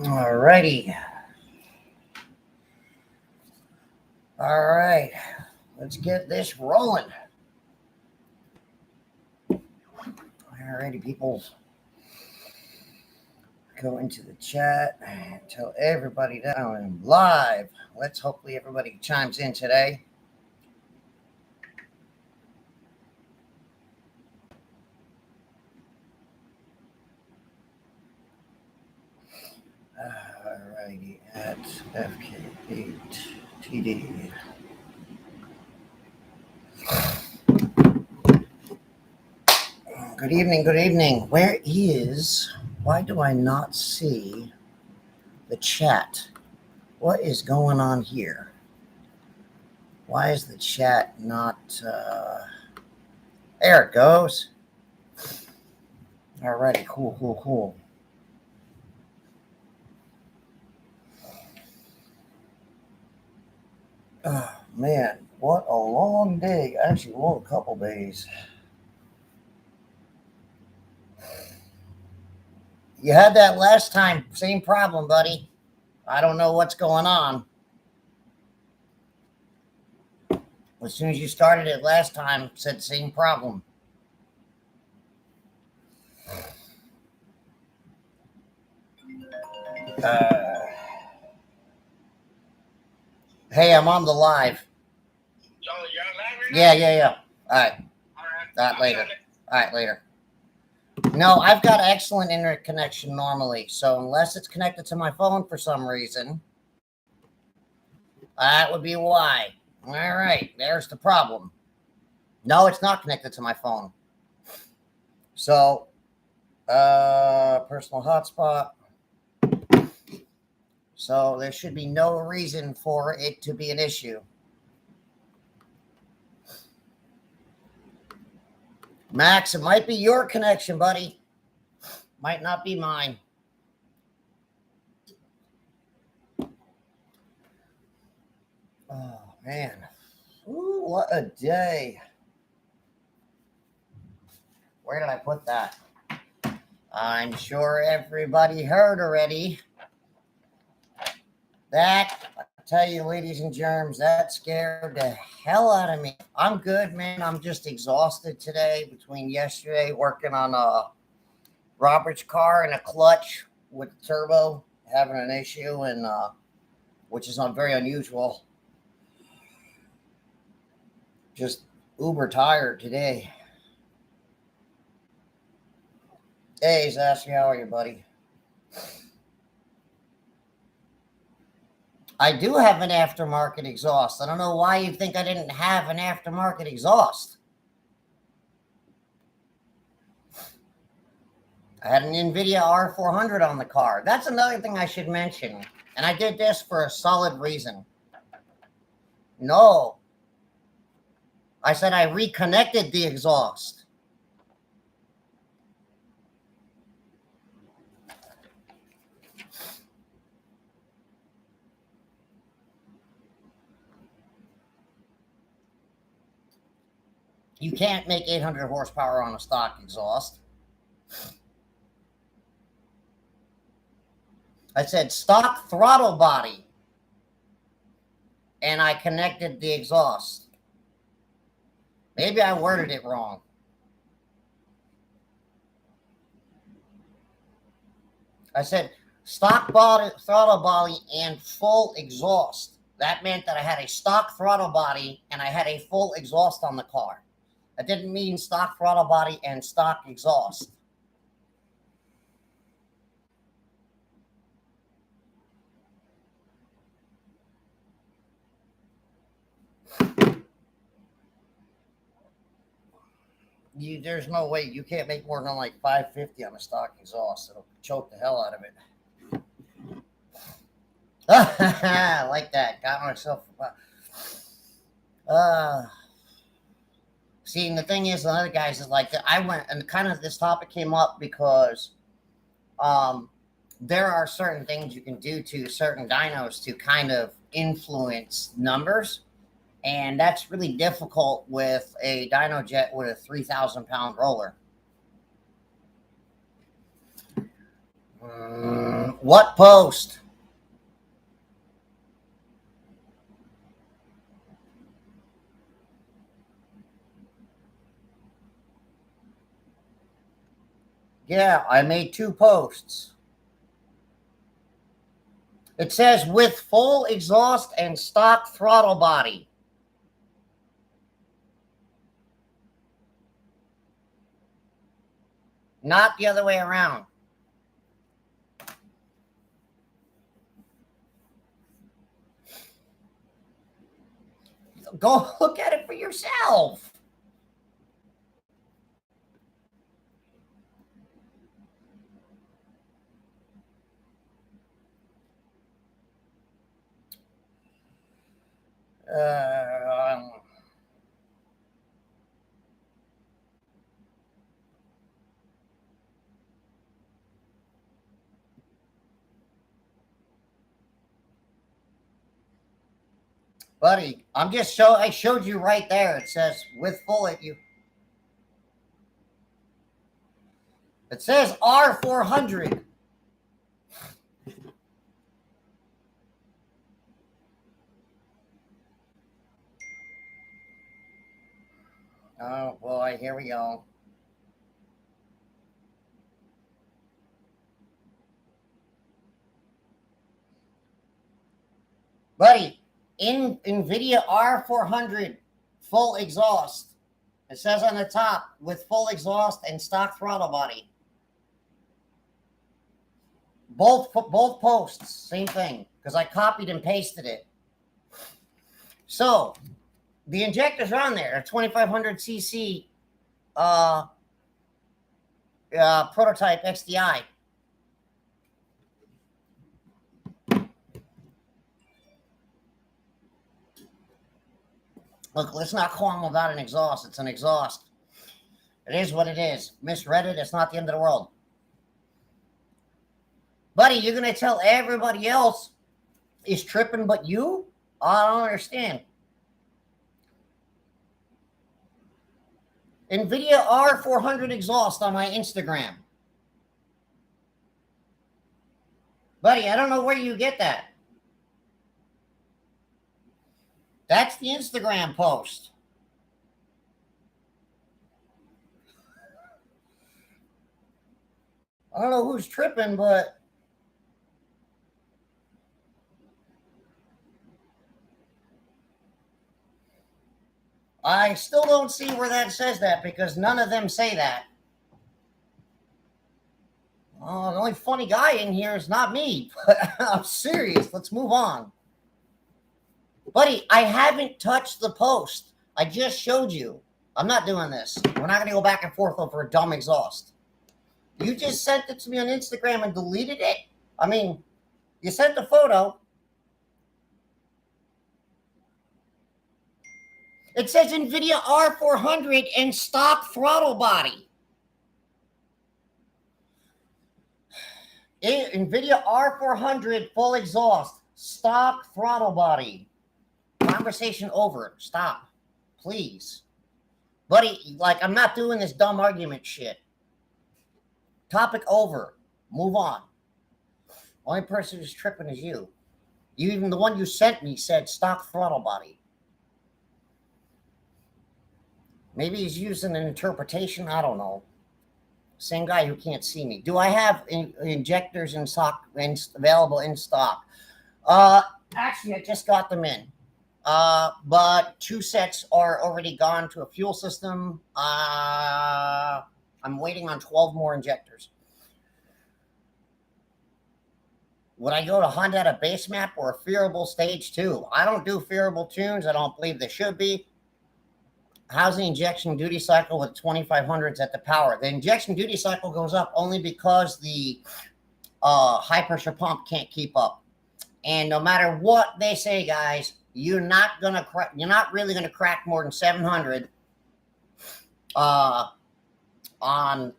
All righty. All right. Let's get this rolling. All righty, people. Go into the chat and tell everybody that I'm live. Let's hopefully everybody chimes in today. Alrighty, at FK8TD. Good evening, good evening. Why do I not see the chat? What is going on here? Why is the chat not, there it goes. Alrighty, cool. Oh, man, what a long day. Actually, a couple days. You had that last time. Same problem, buddy. I don't know what's going on. As soon as you started it last time, it said same problem. Hey, I'm on the live. You're live right now? Yeah. All right. Later. All right, later. No, I've got excellent internet connection normally. So unless it's connected to my phone for some reason, that would be why. All right, there's the problem. No, it's not connected to my phone. So, personal hotspot. So there should be no reason for it to be an issue. Max, it might be your connection, buddy. Might not be mine. Oh, man. Ooh, what a day. Where did I put that? I'm sure everybody heard already. That, I tell you, ladies and germs, that scared the hell out of me. I'm good, man. I'm just exhausted today between yesterday working on Robert's car and a clutch with the turbo having an issue, and which is not very unusual. Just uber tired today. Hey, Zassi, how are you, buddy? I do have an aftermarket exhaust. I don't know why you think I didn't have an aftermarket exhaust. I had an NVIDIA R400 on the car. That's another thing I should mention. And I did this for a solid reason. No. I said I reconnected the exhaust. You can't make 800 horsepower on a stock exhaust. I said stock throttle body. And I connected the exhaust. Maybe I worded it wrong. I said stock body, throttle body and full exhaust. That meant that I had a stock throttle body and I had a full exhaust on the car. That didn't mean stock throttle body and stock exhaust. There's no way you can't make more than like 550 on a stock exhaust. It'll choke the hell out of it. I like that. Got myself. See, and the thing is, the other guys is like that. I went and kind of this topic came up because there are certain things you can do to certain dynos to kind of influence numbers. And that's really difficult with a Dynojet with a 3,000-pound roller. What post? Yeah, I made 2 posts. It says with full exhaust and stock throttle body. Not the other way around. Go look at it for yourself. Buddy, I showed you right there. It says with full it says R400. Oh boy, here we go. Buddy, in NVIDIA R400 full exhaust. It says on the top with full exhaust and stock throttle body. Both posts, same thing, because I copied and pasted it. So the injectors are on there, a 2500 cc prototype XDI. Look, let's not call them without an exhaust. It's an exhaust. It is what it is. Misread it. It's not the end of the world. Buddy, you're going to tell everybody else is tripping but you? I don't understand. NVIDIA R400 exhaust on my Instagram. Buddy, I don't know where you get that. That's the Instagram post. I don't know who's tripping, but I still don't see where that says that because none of them say that. Oh, the only funny guy in here is not me. I'm serious. Let's move on. Buddy, I haven't touched the post. I just showed you. I'm not doing this. We're not going to go back and forth over a dumb exhaust. You just sent it to me on Instagram and deleted it? I mean, you sent the photo. It says NVIDIA R400 and stock throttle body. NVIDIA R400 full exhaust, stock throttle body. Conversation over. Stop, please. Buddy, like, I'm not doing this dumb argument shit. Topic over. Move on. Only person who's tripping is you. Even the one you sent me said stock throttle body. Maybe he's using an interpretation. I don't know. Same guy who can't see me. Do I have injectors in stock available in stock? Actually, I just got them in. But 2 sets are already gone to a fuel system. I'm waiting on 12 more injectors. Would I go to Honda at a base map or a fearable stage 2? I don't do fearable tunes. I don't believe they should be. How's the injection duty cycle with 2500s at the power? The injection duty cycle goes up only because the high pressure pump can't keep up. And no matter what they say, guys, you're not really gonna crack more than 700 on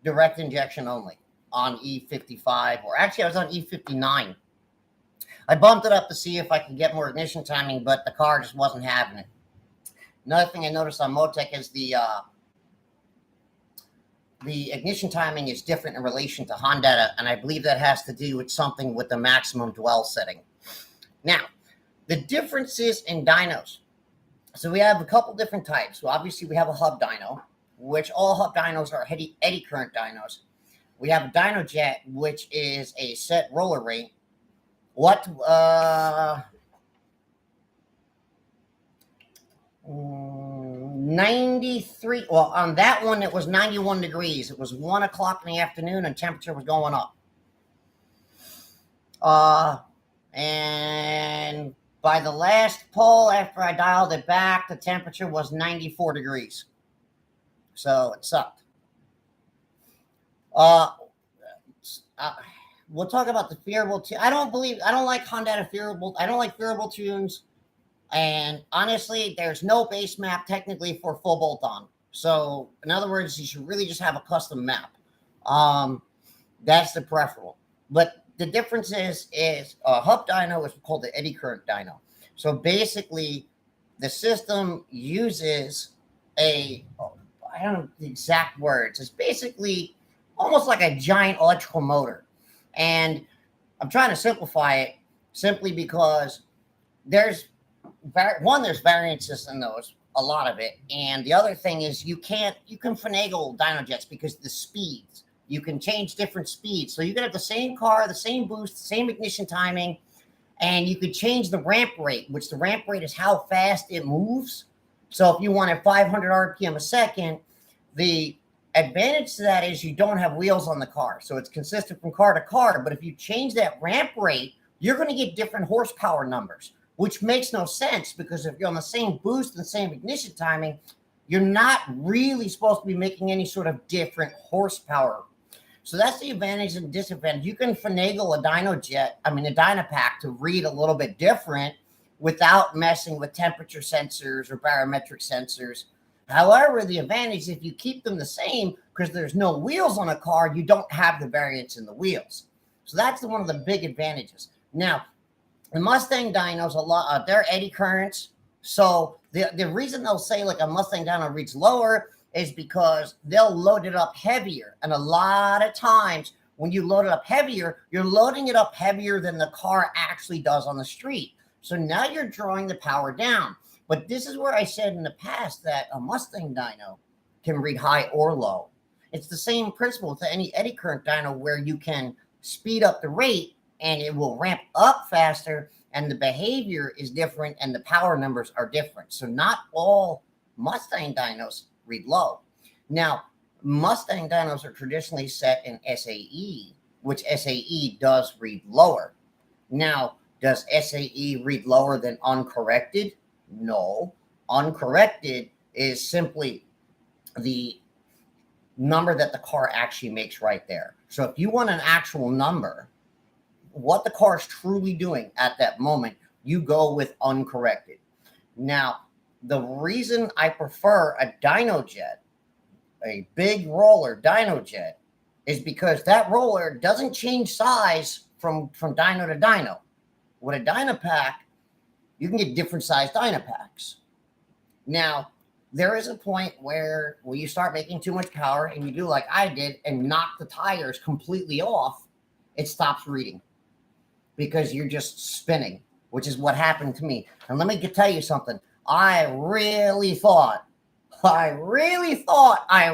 direct injection only on E55, or actually I was on E59. I bumped it up to see if I could get more ignition timing, but the car just wasn't having it. Another thing I noticed on Motec is the the ignition timing is different in relation to Honda, and I believe that has to do with something with the maximum dwell setting. Now, the differences in dynos. So we have a couple different types. So obviously we have a hub dyno, which all hub dynos are eddy current dynos. We have a Dynojet, which is a set roller rate. 93. Well, on that one, it was 91 degrees. It was 1 o'clock in the afternoon and temperature was going up. And by the last poll, after I dialed it back, the temperature was 94 degrees. So it sucked. We'll talk about the fearable. I don't like Honda fearable. I don't like fearable tunes. And honestly, there's no base map technically for full bolt on. So in other words, you should really just have a custom map. That's the preferable. But the difference is a hub dyno is called the eddy current dyno. So basically, the system uses I don't know the exact words. It's basically almost like a giant electrical motor. And I'm trying to simplify it simply because there's variances in those, a lot of it. And the other thing is you can finagle Dynojets because the speeds. You can change different speeds. So you can have the same car, the same boost, the same ignition timing, and you could change the ramp rate, which the ramp rate is how fast it moves. So if you want at 500 RPM a second, the advantage to that is you don't have wheels on the car. So it's consistent from car to car. But if you change that ramp rate, you're going to get different horsepower numbers, which makes no sense because if you're on the same boost and the same ignition timing, you're not really supposed to be making any sort of different horsepower. So that's the advantage and disadvantage. You can finagle a Dynapack to read a little bit different without messing with temperature sensors or barometric sensors. However, the advantage, if you keep them the same, because there's no wheels on a car, you don't have the variance in the wheels. So that's one of the big advantages. Now, the Mustang dynos, they're eddy currents. So the reason they'll say like a Mustang dyno reads lower is because they'll load it up heavier. And a lot of times when you load it up heavier, you're loading it up heavier than the car actually does on the street. So now you're drawing the power down. But this is where I said in the past that a Mustang dyno can read high or low. It's the same principle with any eddy current dyno where you can speed up the rate and it will ramp up faster and the behavior is different and the power numbers are different. So not all Mustang dynos read low. Now, Mustang dynos are traditionally set in SAE, which SAE does read lower. Now, does SAE read lower than uncorrected? No. Uncorrected is simply the number that the car actually makes right there. So if you want an actual number, what the car is truly doing at that moment, you go with uncorrected. Now, the reason I prefer a Dynojet, a big roller Dynojet, is because that roller doesn't change size from dyno to dyno. With a Dynapack, you can get different sized Dynapacks. Now, there is a point where when you start making too much power and you do like I did and knock the tires completely off, it stops reading because you're just spinning, which is what happened to me. And let me tell you something. I really thought I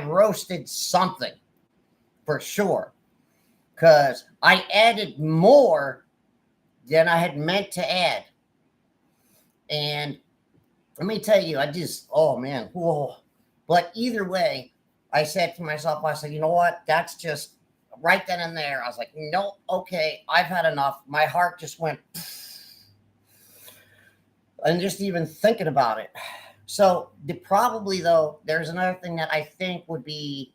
roasted something for sure because I added more than I had meant to add. And let me tell you, oh man, whoa. But either way, I said to myself, I said, you know what? That's just right then and there. I was like, no, okay, I've had enough. My heart just went, and just even thinking about it. So there's another thing that I think would be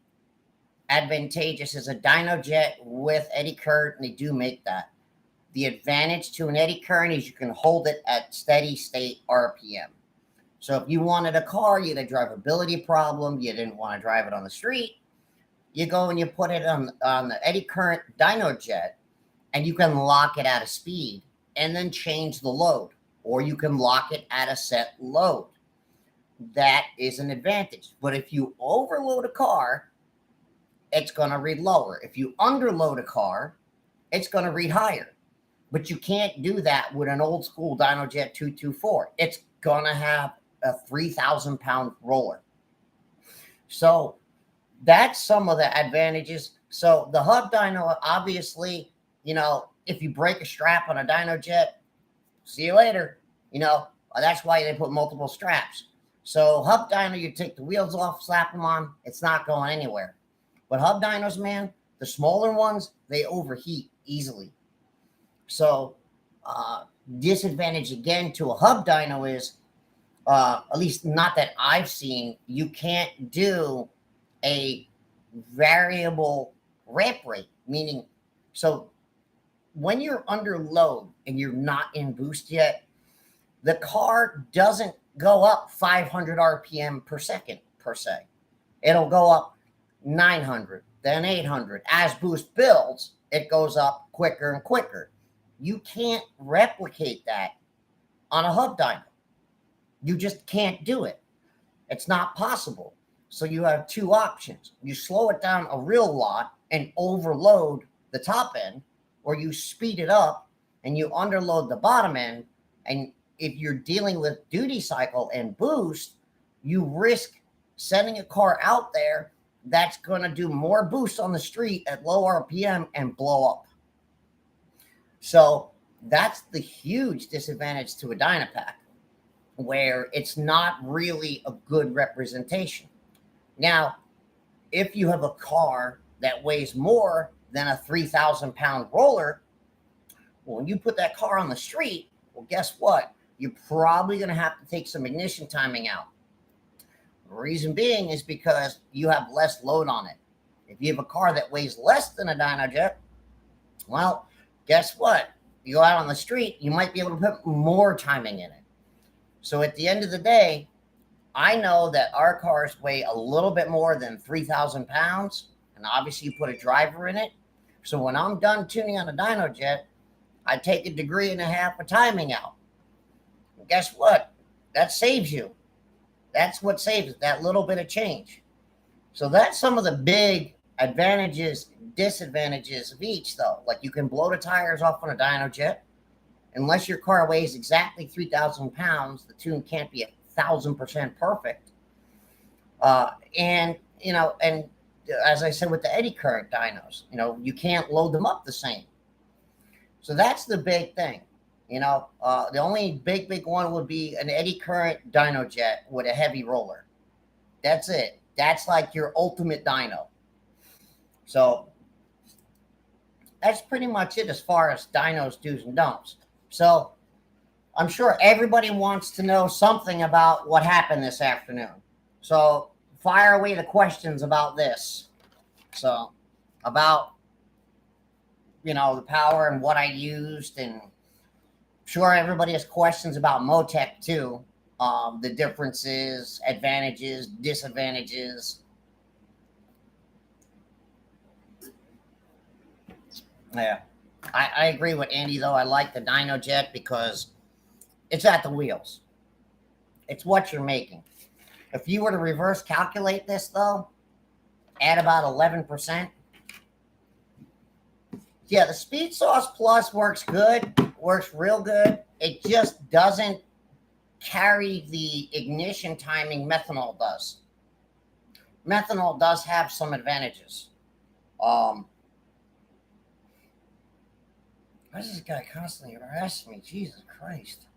advantageous is a Dynojet with eddy current, and they do make that. The advantage to an eddy current is you can hold it at steady state RPM. So if you wanted a car, you had a drivability problem, you didn't want to drive it on the street, you go and you put it on the eddy current Dynojet, and you can lock it at a speed and then change the load, or you can lock it at a set load. That is an advantage. But if you overload a car it's going to read lower. If you underload a car, it's going to read higher. But you can't do that with an old school Dynojet 224. It's going to have a 3,000 pound roller. So that's some of the advantages. So the hub dyno, obviously, you know, if you break a strap on a Dynojet, see you later. You know, that's why they put multiple straps. So hub dyno, you take the wheels off, slap them on, it's not going anywhere. But hub dynos, man, the smaller ones, they overheat easily. So disadvantage again to a hub dyno is, at least not that I've seen, you can't do a variable ramp rate, meaning, so when you're under load and you're not in boost yet, the car doesn't go up 500 RPM per second per se. It'll go up 900, then 800. As boost builds, it goes up quicker and quicker. You can't replicate that on a hub dyno. You just can't do it. It's not possible. So you have two options. You slow it down a real lot and overload the top end, or you speed it up and you underload the bottom end. And if you're dealing with duty cycle and boost, you risk sending a car out there that's going to do more boost on the street at low RPM and blow up. So that's the huge disadvantage to a Dynapack, where it's not really a good representation. Now, if you have a car that weighs more than a 3,000 pound roller, well, when you put that car on the street, well, guess what? You're probably going to have to take some ignition timing out. The reason being is because you have less load on it. If you have a car that weighs less than a Dynojet, well, guess what? You go out on the street, you might be able to put more timing in it. So at the end of the day, I know that our cars weigh a little bit more than 3,000 pounds, and obviously you put a driver in it. So when I'm done tuning on a Dynojet, I take 1.5 degrees of timing out. And guess what? That saves you. That's what saves it, that little bit of change. So that's some of the big advantages, disadvantages of each, though. Like, you can blow the tires off on a Dynojet. Unless your car weighs exactly 3,000 pounds, the tune can't be 1,000% perfect. And, you know, and as I said with the eddy current dynos, you know, you can't load them up the same. So that's the big thing. You know, the only big one would be an eddy current Dynojet with a heavy roller. That's it. That's like your ultimate dyno. So that's pretty much it as far as dynos, do's and don'ts. So I'm sure everybody wants to know something about what happened this afternoon. So fire away the questions about this. So about, you know, the power and what I used, and sure everybody has questions about Motec too. The differences, advantages, disadvantages. Yeah, I agree with Andy though. I like the Dynojet because it's at the wheels. It's what you're making. If you were to reverse calculate this though, add about 11%. Yeah, the Speed Sauce Plus works good, works real good. It just doesn't carry the ignition timing methanol does. Methanol does have some advantages. Why does this guy constantly harass me? Jesus Christ.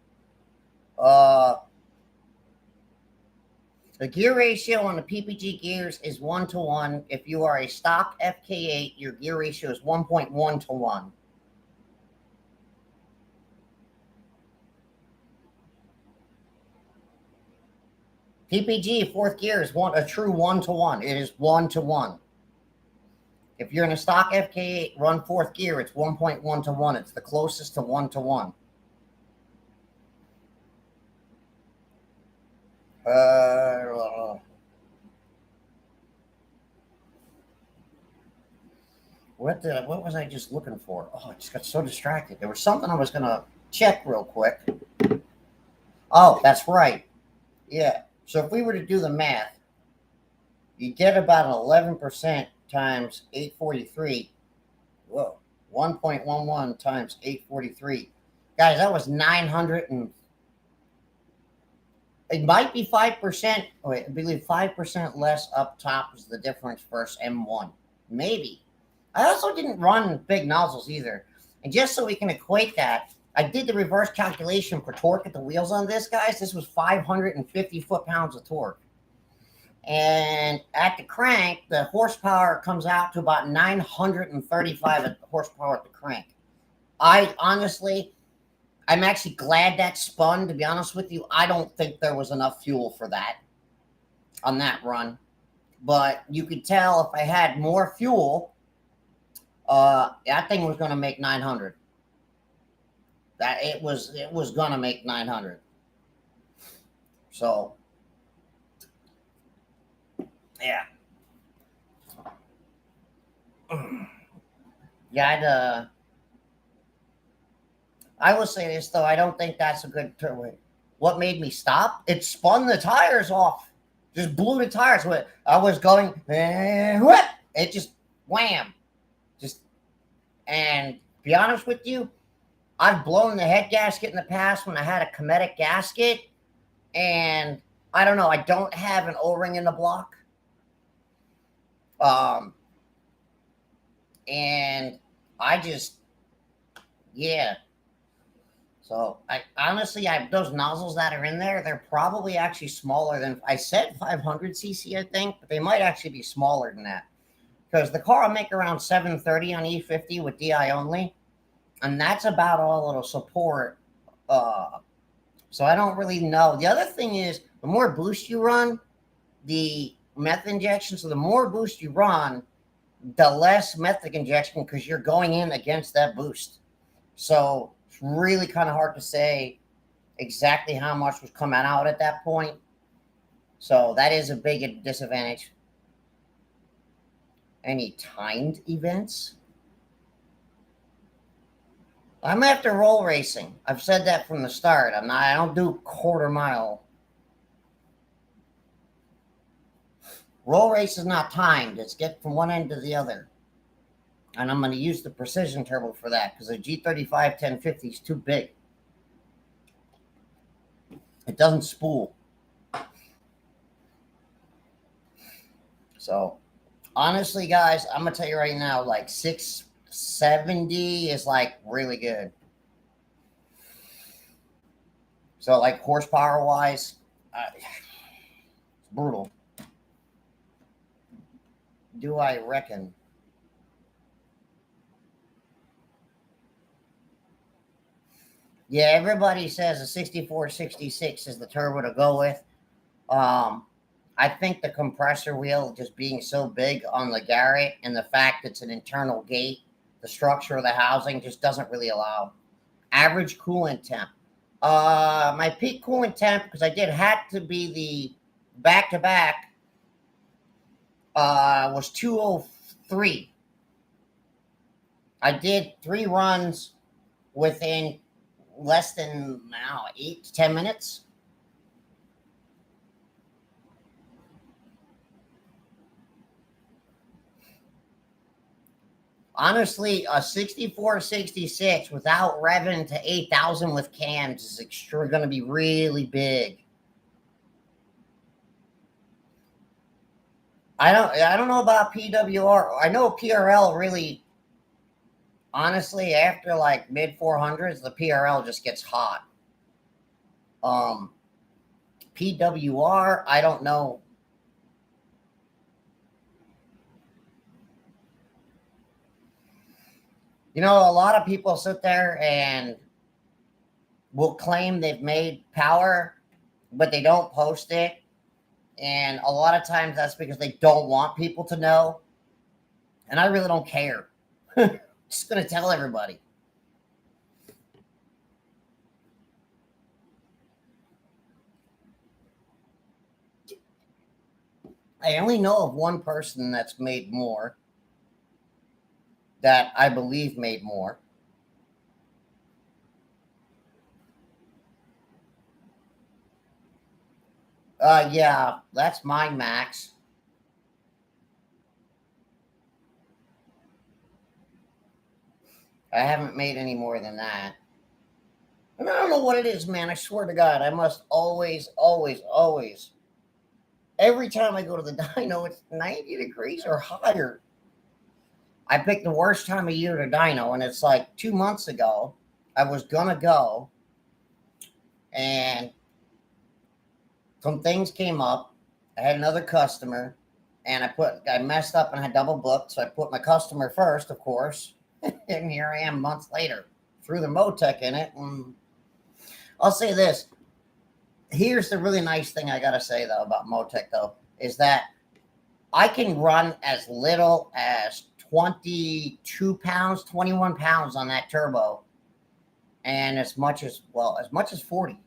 The gear ratio on the PPG gears is 1-to-1. If you are a stock FK8, your gear ratio is 1.1-to-1. PPG fourth gear is a true 1-to-1. It is 1-to-1. If you're in a stock FK8, run fourth gear, it's 1.1-to-1. It's the closest to 1-to-1. What was I just looking for? Oh, I just got so distracted. There was something I was gonna check real quick. Oh, that's right. Yeah. So if we were to do the math, you get about an 11% times 843. Whoa. 1.11 times 843. Guys, that was 900 and it might be 5%. Wait, I believe 5% less up top is the difference versus M1. Maybe. I also didn't run big nozzles either. And just so we can equate that, I did the reverse calculation for torque at the wheels on this, guys. This was 550 foot-pounds of torque. And at the crank, the horsepower comes out to about 935 horsepower at the crank. I'm actually glad that spun, to be honest with you. I don't think there was enough fuel for that on that run. But you could tell if I had more fuel, that thing was going to make 900. That it was going to make 900. So, yeah. Yeah, I will say this, though. I don't think that's a good turn. What made me stop? It spun the tires off. Just blew the tires. I was going, it just wham. And to be honest with you, I've blown the head gasket in the past when I had a Cometic gasket. And I don't know. I don't have an O-ring in the block. And I just, yeah. So I honestly, those nozzles that are in there, they're probably actually smaller than, I said 500 cc, I think, but they might actually be smaller than that. Because the car will make around 730 on E50 with DI only, and that's about all it'll support. So I don't really know. The other thing is, the more boost you run, the method injection, so the more boost you run, the less method injection, because you're going in against that boost. So it's really kind of hard to say exactly how much was coming out at that point. So that is a big disadvantage. Any timed events? I'm after roll racing. I've said that from the start. I don't do quarter mile. Roll race is not timed. It's get from one end to the other. And I'm going to use the precision turbo for that because the G35 1050 is too big. It doesn't spool. So, honestly, guys, I'm going to tell you right now, like 670 is like really good. So, like horsepower wise, it's brutal. Do I reckon? Yeah, everybody says a 6466 is the turbo to go with. I think the compressor wheel just being so big on the Garrett and the fact it's an internal gate, the structure of the housing just doesn't really allow. Average coolant temp. My peak coolant temp, because I had to be the back-to-back, was 203. I did 3 runs within less than 8 to 10 minutes. Honestly, a 6466 without revving to 8,000 with cams is going to be really big. I don't know about PWR. I know PRL really, honestly, after like mid 400s, the PRL just gets hot. PWR, I don't know. You know, a lot of people sit there and will claim they've made power, but they don't post it. And a lot of times that's because they don't want people to know. And I really don't care. Just going to tell everybody. I only know of one person that's made more, that I believe made more. Yeah, that's my max. I haven't made any more than that. And I don't know what it is, man. I swear to God, I must always, always, always. Every time I go to the dyno, it's 90 degrees or higher. I picked the worst time of year to dyno, and it's like 2 months ago. I was gonna go, and some things came up. I had another customer, and I messed up and I had double booked, so I put my customer first, of course. And here I am months later, threw the Motec in it. And I'll say this. Here's the really nice thing I gotta say though about Motec though, is that I can run as little as 22 pounds, 21 pounds on that turbo, and as much as 40.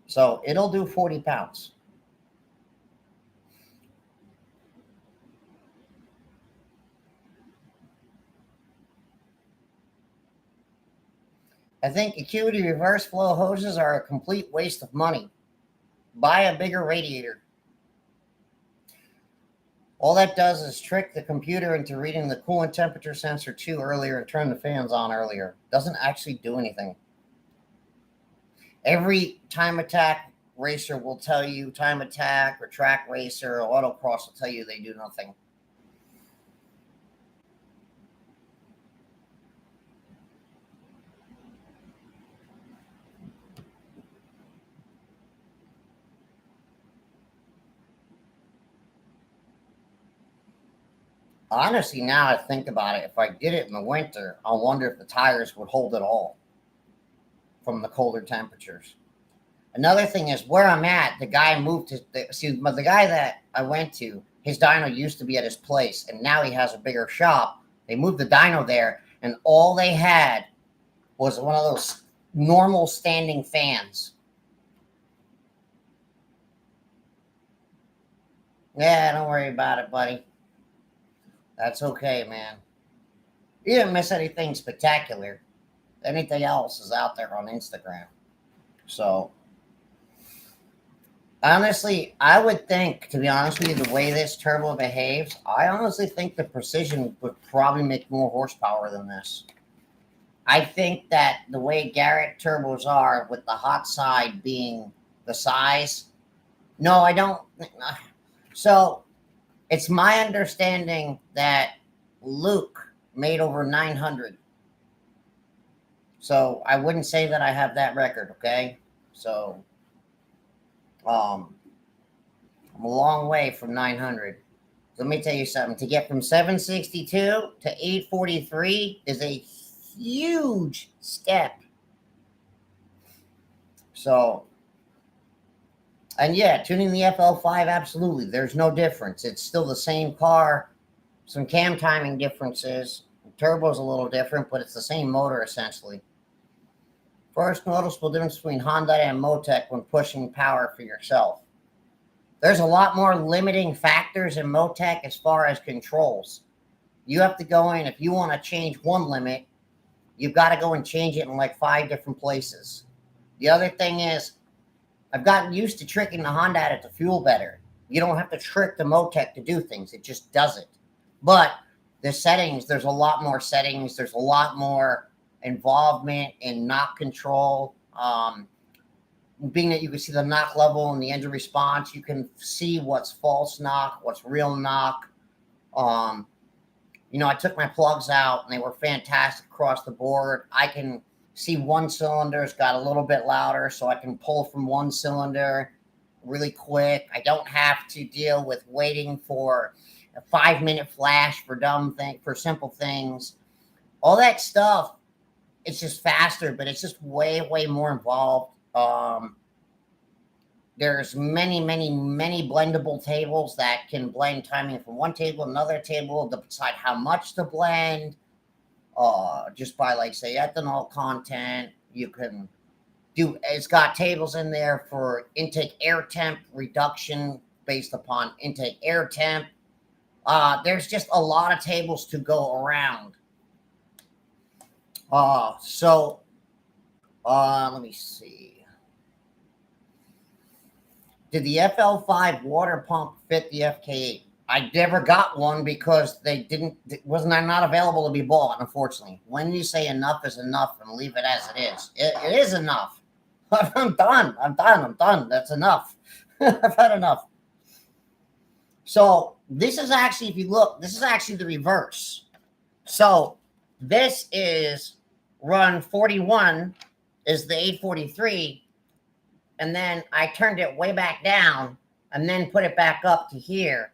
So it'll do 40 pounds. I think Acuity reverse flow hoses are a complete waste of money. Buy a bigger radiator. All that does is trick the computer into reading the coolant temperature sensor too earlier and turn the fans on earlier. Doesn't actually do anything. Every time attack racer will tell you, time attack or track racer or autocross will tell you they do nothing. Honestly, now I think about it, if I did it in the winter, I wonder if the tires would hold it all from the colder temperatures. Another thing is where I'm at, the guy moved to the guy that I went to, his dyno used to be at his place, and now he has a bigger shop. They moved the dyno there, and all they had was one of those normal standing fans. Yeah, don't worry about it, buddy. That's okay, man. You didn't miss anything spectacular. Anything else is out there on Instagram. So, honestly, I would think, to be honest with you, the way this turbo behaves, I honestly think the Precision would probably make more horsepower than this. I think that the way Garrett turbos are, with the hot side being the size, no, I don't. So, it's my understanding that Luke made over 900. So I wouldn't say that I have that record, okay? So I'm a long way from 900. So let me tell you something. To get from 762 to 843 is a huge step. So, and yeah, tuning the FL5, absolutely. There's no difference. It's still the same car. Some cam timing differences. The turbo's a little different, but it's the same motor essentially. First noticeable difference between Honda and Motec when pushing power for yourself. There's a lot more limiting factors in Motec as far as controls. You have to go in, if you want to change one limit, you've got to go and change it in like 5 different places. The other thing is, I've gotten used to tricking the Honda out to fuel better. You don't have to trick the Motec to do things. It just does it. But the settings, there's a lot more settings. There's a lot more involvement in knock control. Being that you can see the knock level and the engine response, you can see what's false knock, what's real knock. I took my plugs out and they were fantastic across the board. I can see one cylinder's got a little bit louder, so I can pull from one cylinder really quick. I don't have to deal with waiting for a 5-minute flash for simple things. All that stuff, it's just faster, but it's just way, way more involved. There's many, many, many blendable tables that can blend timing from one table to another table to decide how much to blend. Just by, like, say, ethanol content. You can do, it's got tables in there for intake air temp reduction based upon intake air temp. There's just a lot of tables to go around. Let me see. Did the FL5 water pump fit the FK8? I never got one because it wasn't not available to be bought, unfortunately. When you say enough is enough and leave it as it is, it is enough. I'm done. That's enough. I've had enough. So this is actually, if you look, this is actually the reverse. So this is run 41 is the 843. And then I turned it way back down and then put it back up to here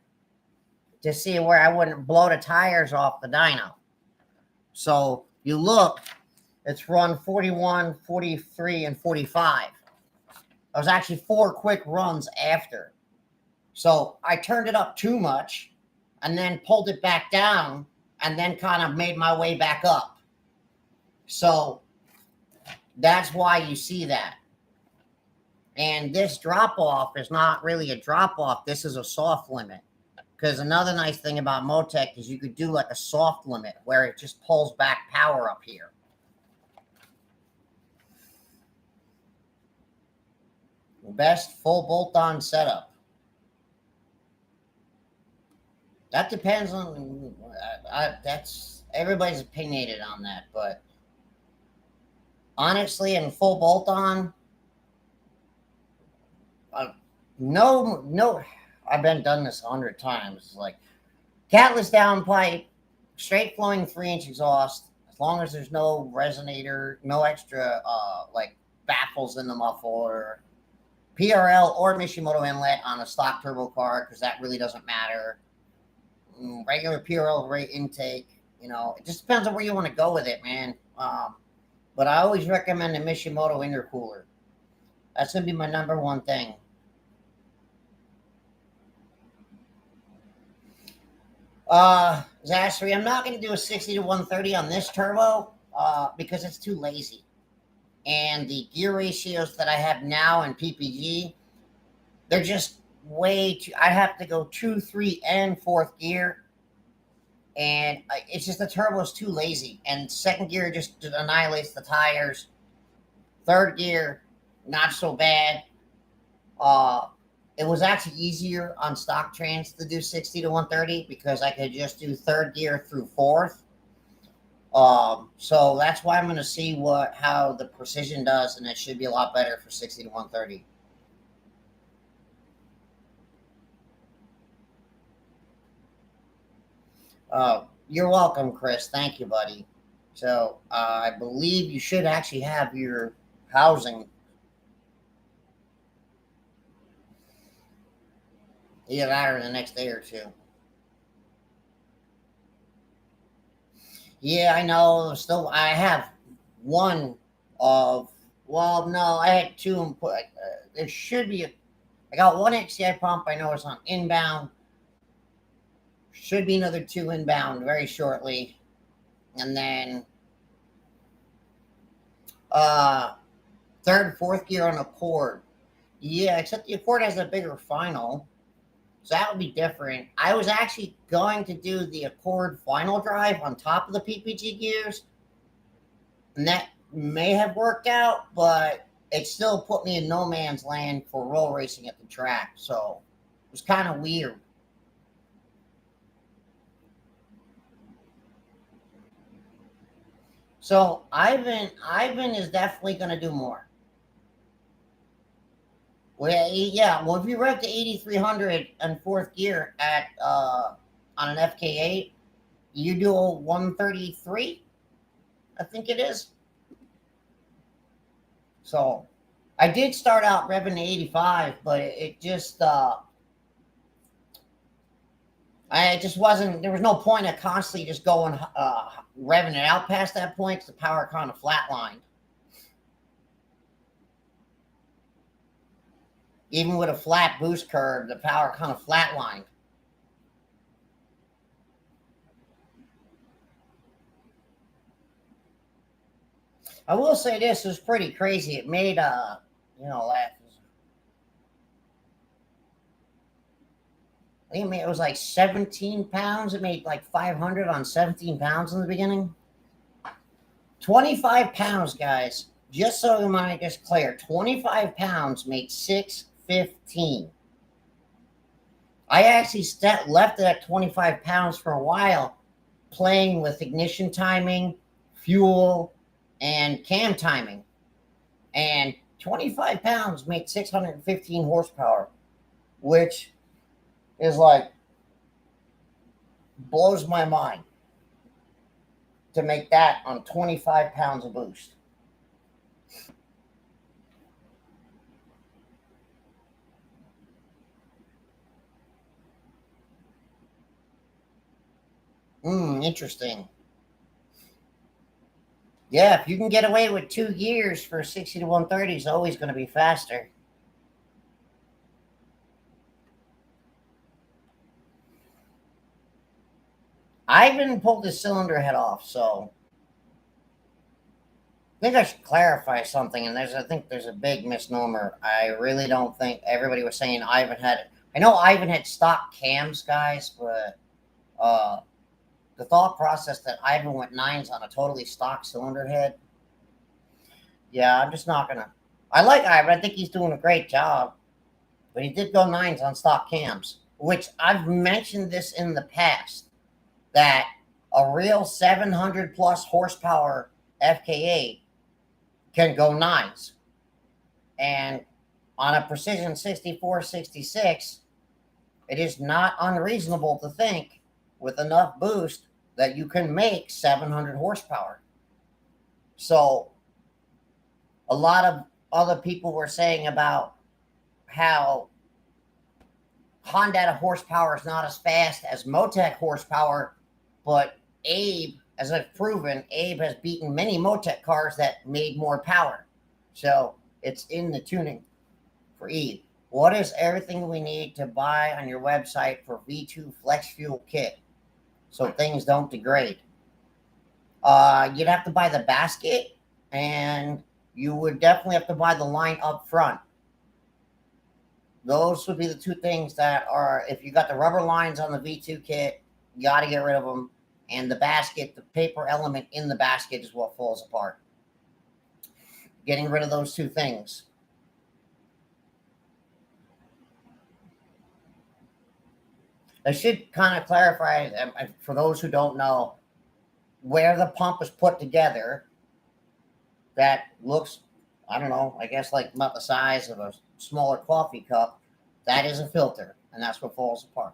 to see where I wouldn't blow the tires off the dyno. So you look, it's run 41, 43, and 45. It was actually 4 quick runs after. So I turned it up too much and then pulled it back down and then kind of made my way back up. So that's why you see that. And this drop off is not really a drop off. This is a soft limit. Because another nice thing about Motec is you could do like a soft limit where it just pulls back power up here. Best full bolt-on setup. That depends on, that's, everybody's opinionated on that, but honestly, in full bolt-on, no, I've been done this 100 times. It's like catless downpipe, straight flowing 3-inch exhaust, as long as there's no resonator, no extra like baffles in the muffler, PRL or Mishimoto inlet on a stock turbo car, because that really doesn't matter. Regular PRL rate intake, you know, it just depends on where you want to go with it, man. But I always recommend the Mishimoto intercooler. That's gonna be my #1 thing. Zastri, I'm not going to do a 60 to 130 on this turbo because it's too lazy. And the gear ratios that I have now in PPG, they're just way too, I have to go 2, 3, and 4th gear. And it's just the turbo is too lazy. And 2nd gear just annihilates the tires. 3rd gear, not so bad. It was actually easier on stock trans to do 60 to 130 because I could just do 3rd gear through 4th. So that's why I'm going to see how the precision does, and it should be a lot better for 60 to 130. You're welcome, Chris. Thank you, buddy. So I believe you should actually have your housing. Either that or the next day or 2. Yeah, I know. Still, I have one of. Well, no, I had 2 input. There should be I got 1 XCI pump. I know it's on inbound. Should be another 2 inbound very shortly, and then 3rd and 4th gear on Accord. Yeah, except the Accord has a bigger final. So that would be different. I was actually going to do the Accord final drive on top of the PPG gears. And that may have worked out, but it still put me in no man's land for roll racing at the track. So it was kind of weird. So Ivan is definitely going to do more. Well, yeah. Well, if you rev to 8,300 and 4th gear at on an FK8, you do a 133. I think it is. So, I did start out revving to 85, but it just I just wasn't. There was no point of constantly just going revving it out past that point because the power kind of flatlined. Even with a flat boost curve, the power kind of flatlined. I will say this was pretty crazy. It made you know, I think it was like 17 pounds. It made like 500 on 17 pounds in the beginning. 25 pounds, guys. Just so you might just clear, 25 pounds made 615. I actually left it at 25 pounds for a while, playing with ignition timing, fuel, and cam timing. And 25 pounds made 615 horsepower, which is like, blows my mind to make that on 25 pounds of boost. Interesting. Yeah, if you can get away with 2 gears for 60 to 130, it's always going to be faster. I haven't pulled the cylinder head off, so I think I should clarify something. And I think there's a big misnomer. I really don't think everybody was saying Ivan had it. I know Ivan had stock cams, guys, but the thought process that Ivan went nines on a totally stock cylinder head. Yeah, I'm just not gonna. I like Ivan. I think he's doing a great job, but he did go nines on stock cams, which I've mentioned this in the past, that a real 700 plus horsepower FKA can go nines. And on a precision 64, 66, it is not unreasonable to think with enough boost that you can make 700 horsepower. So a lot of other people were saying about how Honda horsepower is not as fast as Motec horsepower, but Abe, as I've proven, Abe has beaten many Motec cars that made more power. So it's in the tuning for Eve. What is everything we need to buy on your website for V2 Flex Fuel Kit so things don't degrade? You'd have to buy the basket, and you would definitely have to buy the line up front. Those would be the two things that are, if you got the rubber lines on the V2 kit, you got to get rid of them. And the basket, the paper element in the basket is what falls apart. Getting rid of those two things. I should kind of clarify, for those who don't know, where the pump is put together, that looks, I don't know, I guess like about the size of a smaller coffee cup, that is a filter, and that's what falls apart.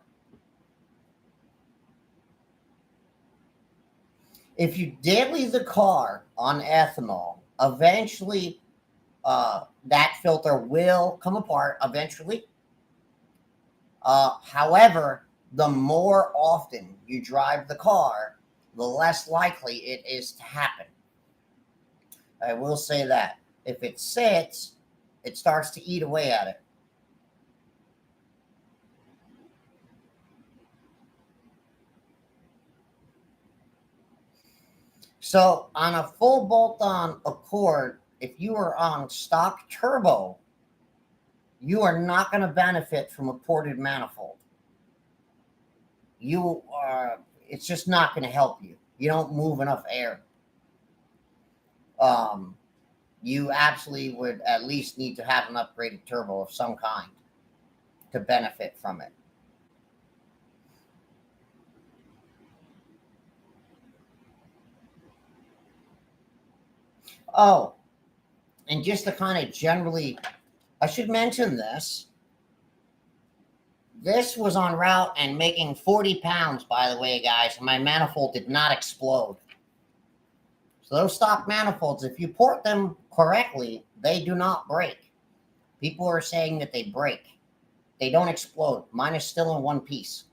If you daily the car on ethanol, eventually that filter will come apart eventually. However, the more often you drive the car, the less likely it is to happen. I will say that. If it sits, it starts to eat away at it. So on a full bolt-on Accord, if you are on stock turbo, you are not going to benefit from a ported manifold. It's just not going to help you. You don't move enough air. You absolutely would at least need to have an upgraded turbo of some kind to benefit from it. Oh, and just to kind of generally, I should mention this. This was en route and making 40 pounds, by the way, guys. And my manifold did not explode. So those stock manifolds, if you port them correctly, they do not break. People are saying that they break. They don't explode. Mine is still in one piece.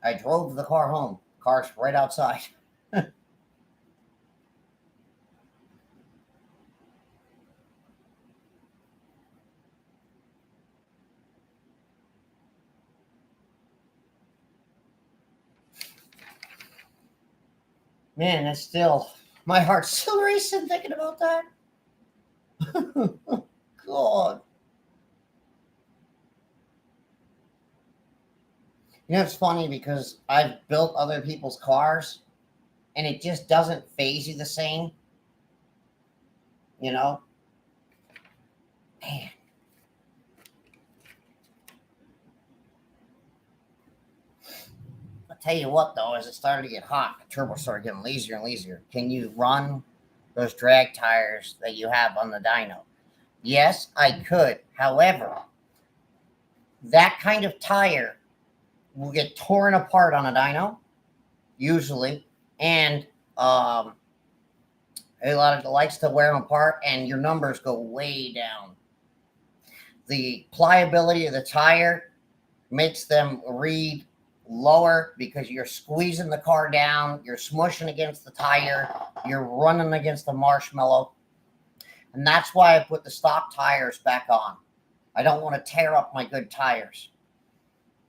I drove the car home. Car's right outside. Man, that's still, my heart's still racing thinking about that. God. You know, it's funny because I've built other people's cars and it just doesn't phase you the same. You know? Man. tell you what, though, as it started to get hot, the turbo started getting lazier and lazier. Can you run those drag tires that you have on the dyno? Yes, I could. However, that kind of tire will get torn apart on a dyno, usually, and a lot of it likes to wear them apart, and your numbers go way down. The pliability of the tire makes them read lower because you're squeezing the car down, you're smushing against the tire, you're running against the marshmallow. And that's why I put the stock tires back on. I don't want to tear up my good tires.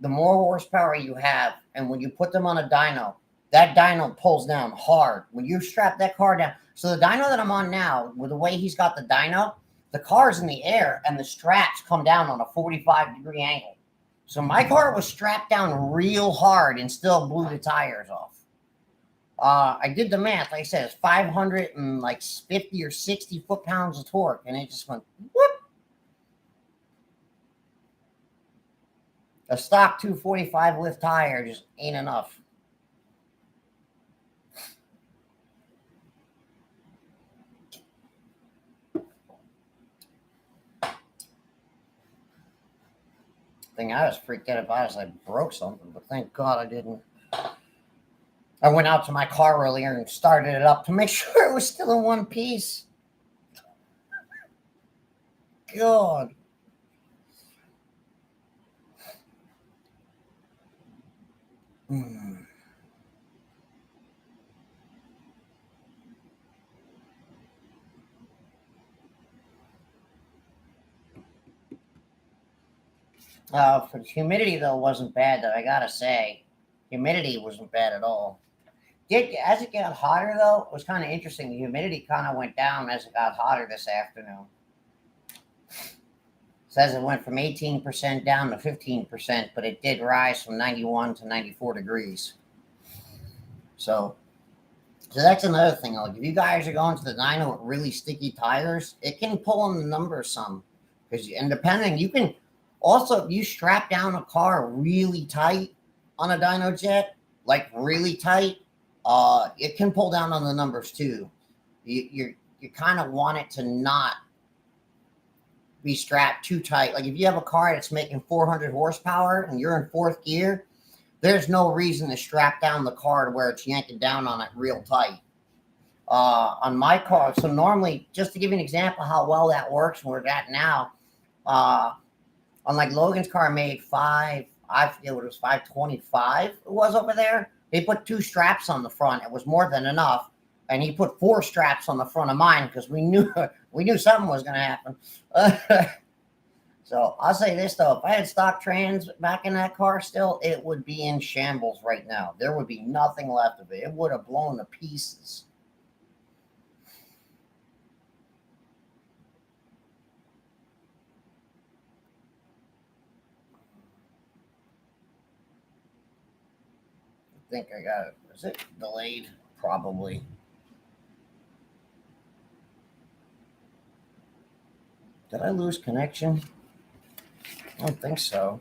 The more horsepower you have, and when you put them on a dyno, that dyno pulls down hard. When you strap that car down, so the dyno that I'm on now, with the way he's got the dyno, the car's in the air and the straps come down on a 45-degree angle. So my car was strapped down real hard and still blew the tires off. I did the math. Like I said, it's 550 or 60 foot-pounds of torque, and it just went whoop. A stock 245 lift tire just ain't enough. Thing I was freaked out about is I broke something, but thank God I didn't. I went out to my car earlier and started it up to make sure it was still in one piece. God. For the humidity, though, wasn't bad, though. I gotta say, humidity wasn't bad at all. As it got hotter, though, it was kind of interesting. The humidity kind of went down as it got hotter this afternoon. Says it went from 18% down to 15%, but it did rise from 91 to 94 degrees. So that's another thing. Like, if you guys are going to the dyno with really sticky tires, it can pull on the numbers some. And depending, you can also, if you strap down a car really tight on a Dynojet, like really tight, it can pull down on the numbers too. You kind of want it to not be strapped too tight. Like if you have a car that's making 400 horsepower and you're in fourth gear, there's no reason to strap down the car to where it's yanking down on it real tight. On my car, so normally, just to give you an example how well that works, where we're at now, on like Logan's car made I forget what it was, 525 it was over there. They put 2 straps on the front. It was more than enough. And he put 4 straps on the front of mine because we knew something was going to happen. So I'll say this, though. If I had stock trans back in that car still, it would be in shambles right now. There would be nothing left of it. It would have blown to pieces. I think I got it. Is it delayed? Probably. Did I lose connection? I don't think so.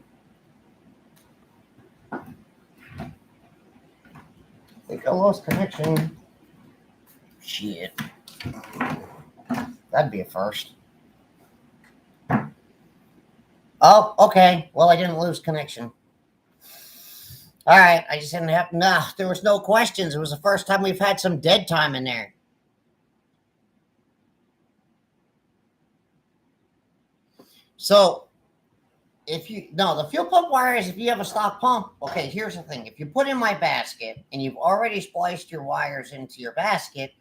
I think I lost connection. Shit. That'd be a first. Oh, okay. Well, I didn't lose connection. All right. I just didn't have. Nah, there was no questions. It was the first time we've had some dead time in there. So, the fuel pump wires, if you have a stock pump, okay, here's the thing. If you put in my basket and you've already spliced your wires into your basket,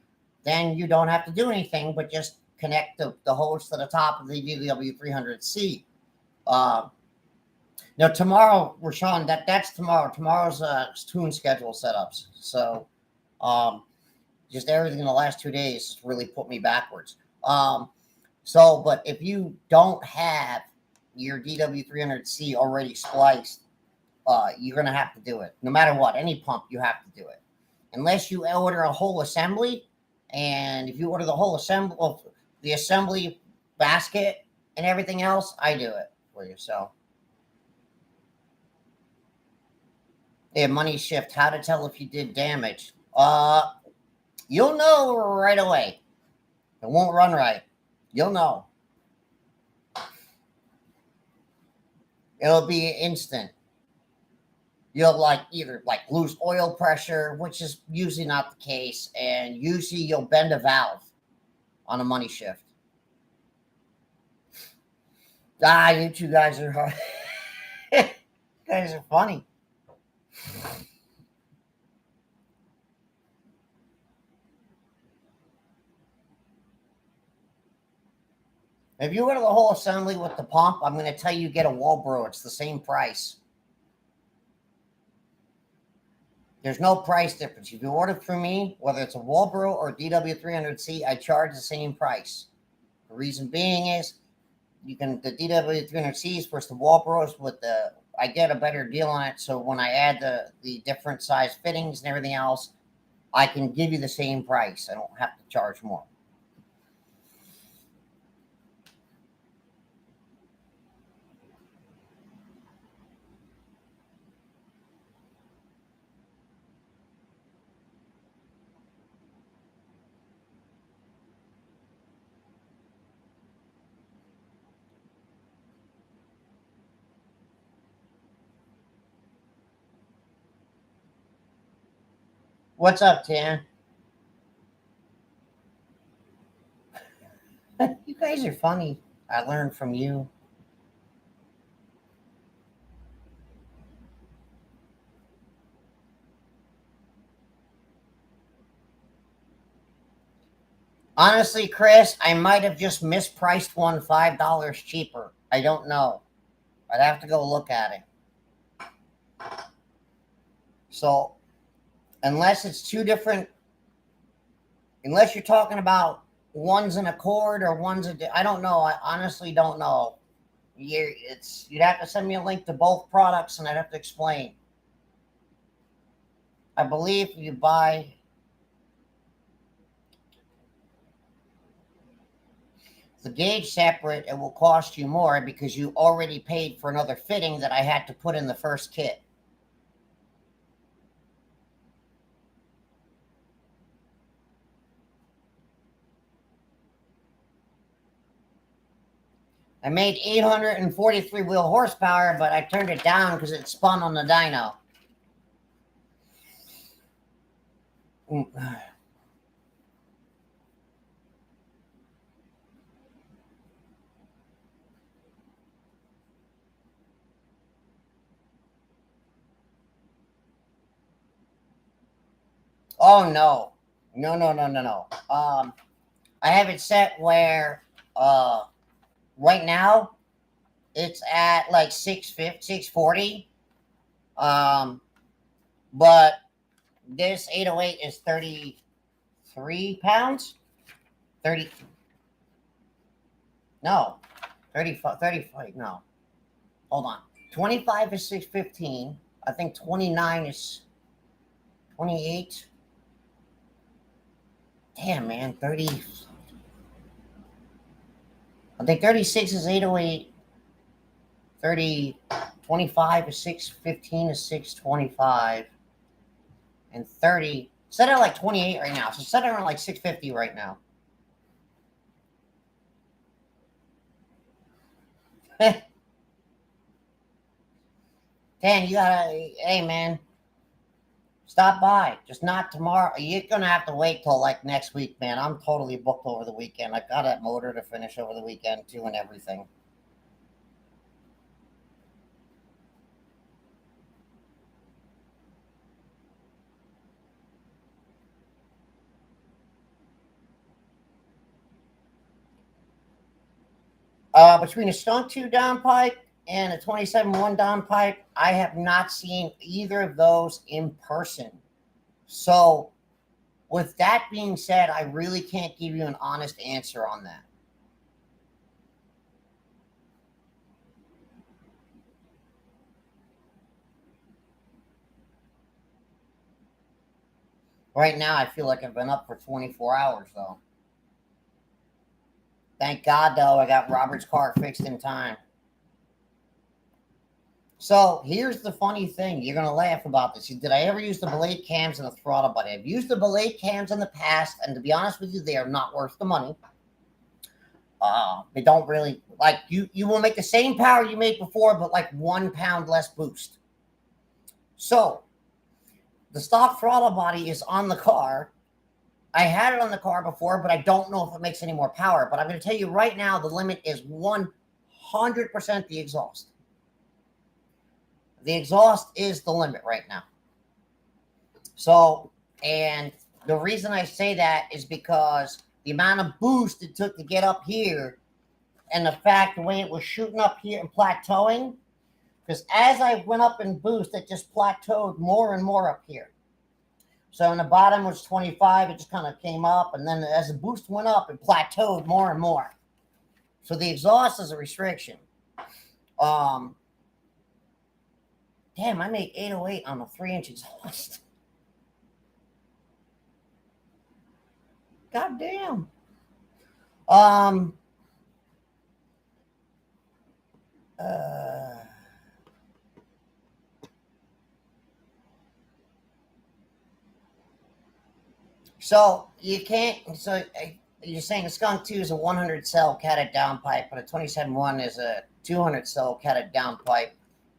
then you don't have to do anything but just connect the hose to the top of the DW300C. Now, tomorrow, Rashawn, that's tomorrow. Tomorrow's tune schedule setups. So, just everything in the last 2 days really put me backwards. But if you don't have your DW300C already spliced, you're going to have to do it. No matter what, any pump, you have to do it. Unless you order a whole assembly, and if you order the whole assembly, the assembly basket and everything else, I do it for you. So, Yeah, money shift. How to tell if you did damage? You'll know right away. It won't run right. You'll know. It'll be instant. You'll either lose oil pressure, which is usually not the case, and usually you'll bend a valve on a money shift. You two guys are you guys are funny. If you go to the whole assembly with the pump, I'm going to tell you get a Walbro. It's the same price. There's no price difference. If you order from me, whether it's a Walbro or DW300C, I charge the same price. The reason being is the DW300Cs versus the Walbros I get a better deal on it. So when I add the different size fittings and everything else, I can give you the same price. I don't have to charge more. What's up, Tan? You guys are funny. I learned from you. Honestly, Chris, I might have just mispriced one $5 cheaper. I don't know. I'd have to go look at it. So, unless it's two different, unless you're talking about one's an Accord or I don't know. I honestly don't know. You'd have to send me a link to both products, and I'd have to explain. I believe you buy the gauge separate, it will cost you more because you already paid for another fitting that I had to put in the first kit. I made 843 wheel horsepower, but I turned it down because it spun on the dyno. Oh no. No. I have it set where right now it's at like 650, 640. But this 808 is 33 pounds. 30. No. 35. No. Hold on. 25 is 615. I think 29 is 28. Damn, man. 30. I think 36 is 808. 25 is 615 is 625. And 30. Set it at like 28 right now. So set it around like 650 right now. Dan, you gotta, hey man, stop by. Just not tomorrow. You're gonna have to wait till like next week, man. I'm totally booked over the weekend. I've got that motor to finish over the weekend too and everything. Between a Skunk 2 downpipe and a 27-1 downpipe, I have not seen either of those in person. So, with that being said, I really can't give you an honest answer on that. Right now, I feel like I've been up for 24 hours, though. Thank God, though, I got Robert's car fixed in time. So here's the funny thing. You're going to laugh about this. Did I ever use the blade cams and the throttle body? I've used the blade cams in the past, and to be honest with you, they are not worth the money. They don't really, like, you will make the same power you made before, but like 1 pound less boost. So the stock throttle body is on the car. I had it on the car before, but I don't know if it makes any more power. But I'm going to tell you right now, the limit is 100% the exhaust. The exhaust is the limit right now. So, and the reason I say that is because the amount of boost it took to get up here, and the fact the way it was shooting up here and plateauing, because as I went up in boost, it just plateaued more and more up here. So in the bottom was 25, it just kind of came up, and then as the boost went up, it plateaued more and more. So the exhaust is a restriction. Damn, I made 808 on a 3-inch exhaust. God damn. So you can't. So you're saying a Skunk 2 is a 100 cell catted downpipe, but a 27-1 is a 200 cell catted downpipe.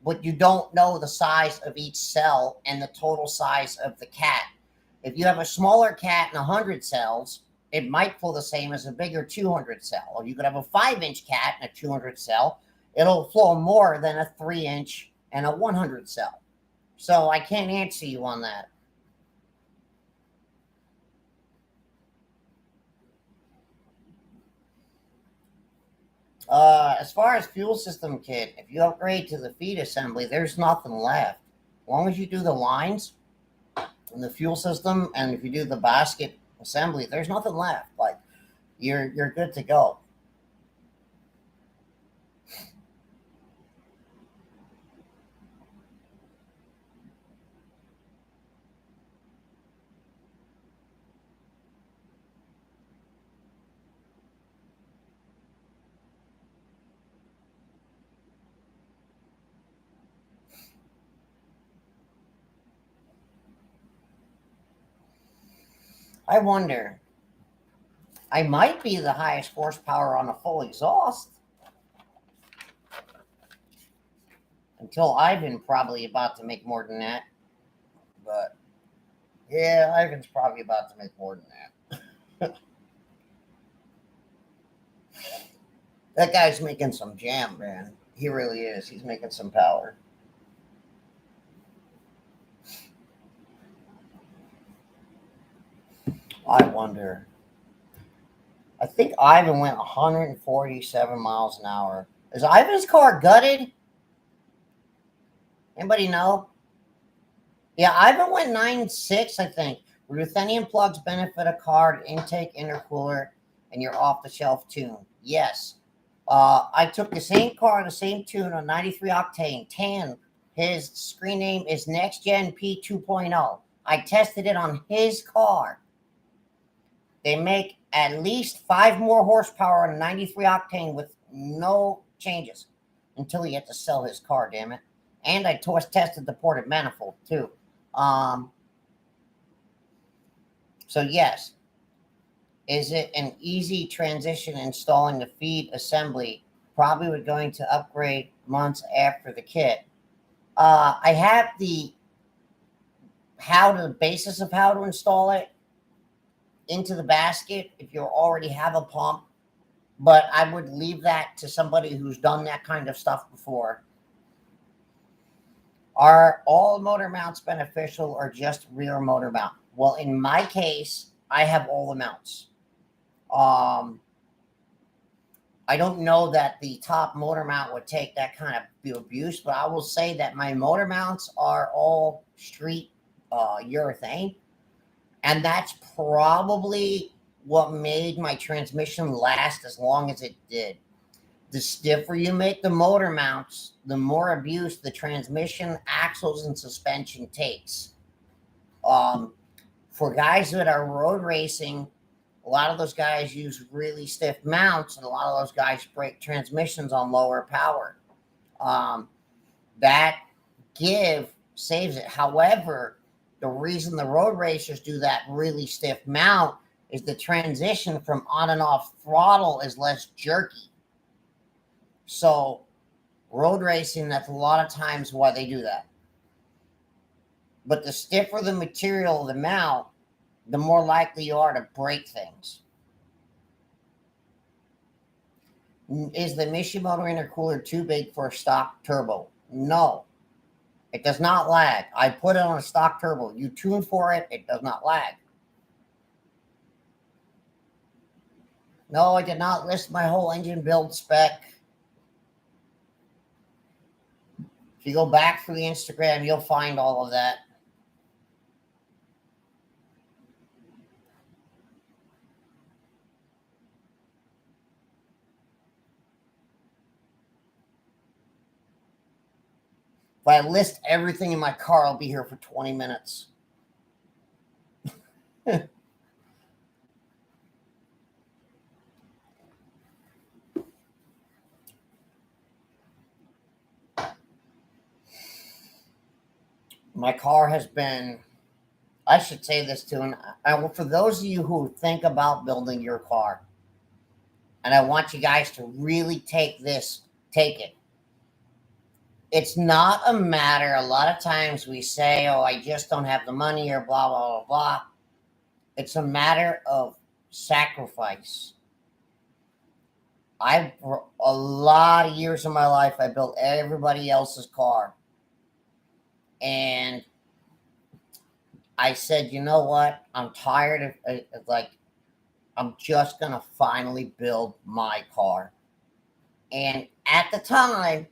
But you don't know the size of each cell and the total size of the cat. If you have a smaller cat and 100 cells, it might flow the same as a bigger 200 cell. Or you could have a 5-inch cat and a 200 cell. It'll flow more than a 3-inch and a 100 cell. So I can't answer you on that. As far as fuel system kit, if you upgrade to the feed assembly, there's nothing left. As long as you do the lines and the fuel system, and if you do the basket assembly, there's nothing left. Like you're good to go. I wonder. I might be the highest horsepower on a full exhaust. Until Ivan probably about to make more than that. But yeah, Ivan's probably about to make more than that. That guy's making some jam, man. He really is. He's making some power. I wonder. I think Ivan went 147 miles an hour. Is Ivan's car gutted? Anybody know? Yeah, Ivan went 9.6, I think. Ruthenium plugs benefit a car, intake, intercooler, and your off-the-shelf tune. Yes. I took the same car, the same tune on 93 octane, tan. His screen name is Next Gen P 2.0. I tested it on his car. They make at least 5 more horsepower on 93 octane with no changes until he had to sell his car, damn it. And I tested the ported manifold too. So yes, is it an easy transition installing the feed assembly? Probably we're going to upgrade months after the kit. I have the basis of how to install it into the basket if you already have a pump, but I would leave that to somebody who's done that kind of stuff before. Are all motor mounts beneficial or just rear motor mount? Well, in my case, I have all the mounts. I don't know that the top motor mount would take that kind of abuse, but I will say that my motor mounts are all street urethane. And that's probably what made my transmission last as long as it did. The stiffer you make the motor mounts, the more abuse the transmission, axles, and suspension takes. For guys that are road racing, a lot of those guys use really stiff mounts, and a lot of those guys break transmissions on lower power. That give saves it. However, the reason the road racers do that really stiff mount is the transition from on and off throttle is less jerky. So road racing, that's a lot of times why they do that. But the stiffer the material of the mount, the more likely you are to break things. Is the Mishimoto intercooler too big for a stock turbo? No, it does not lag. I put it on a stock turbo. You tune for it, it does not lag. No, I did not list my whole engine build spec. If you go back through the Instagram, you'll find all of that. If I list everything in my car, I'll be here for 20 minutes. My car has been, I should say this too, and for those of you who think about building your car, and I want you guys to really take it. It's not a matter, a lot of times we say, oh, I just don't have the money or blah, blah, blah, blah. It's a matter of sacrifice. A lot of years of my life, I built everybody else's car. And I said, you know what? I'm tired of I'm just going to finally build my car. And at the time,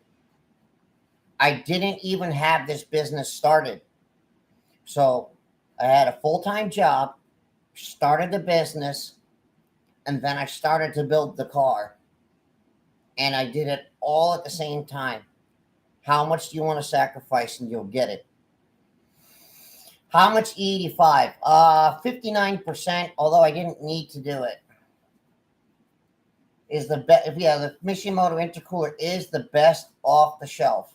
I didn't even have this business started. So I had a full-time job, started the business, and then I started to build the car. And I did it all at the same time. How much do you want to sacrifice and you'll get it? How much E85? 59%, although I didn't need to do it. Is the best, yeah, the Mishimoto intercooler is the best off the shelf.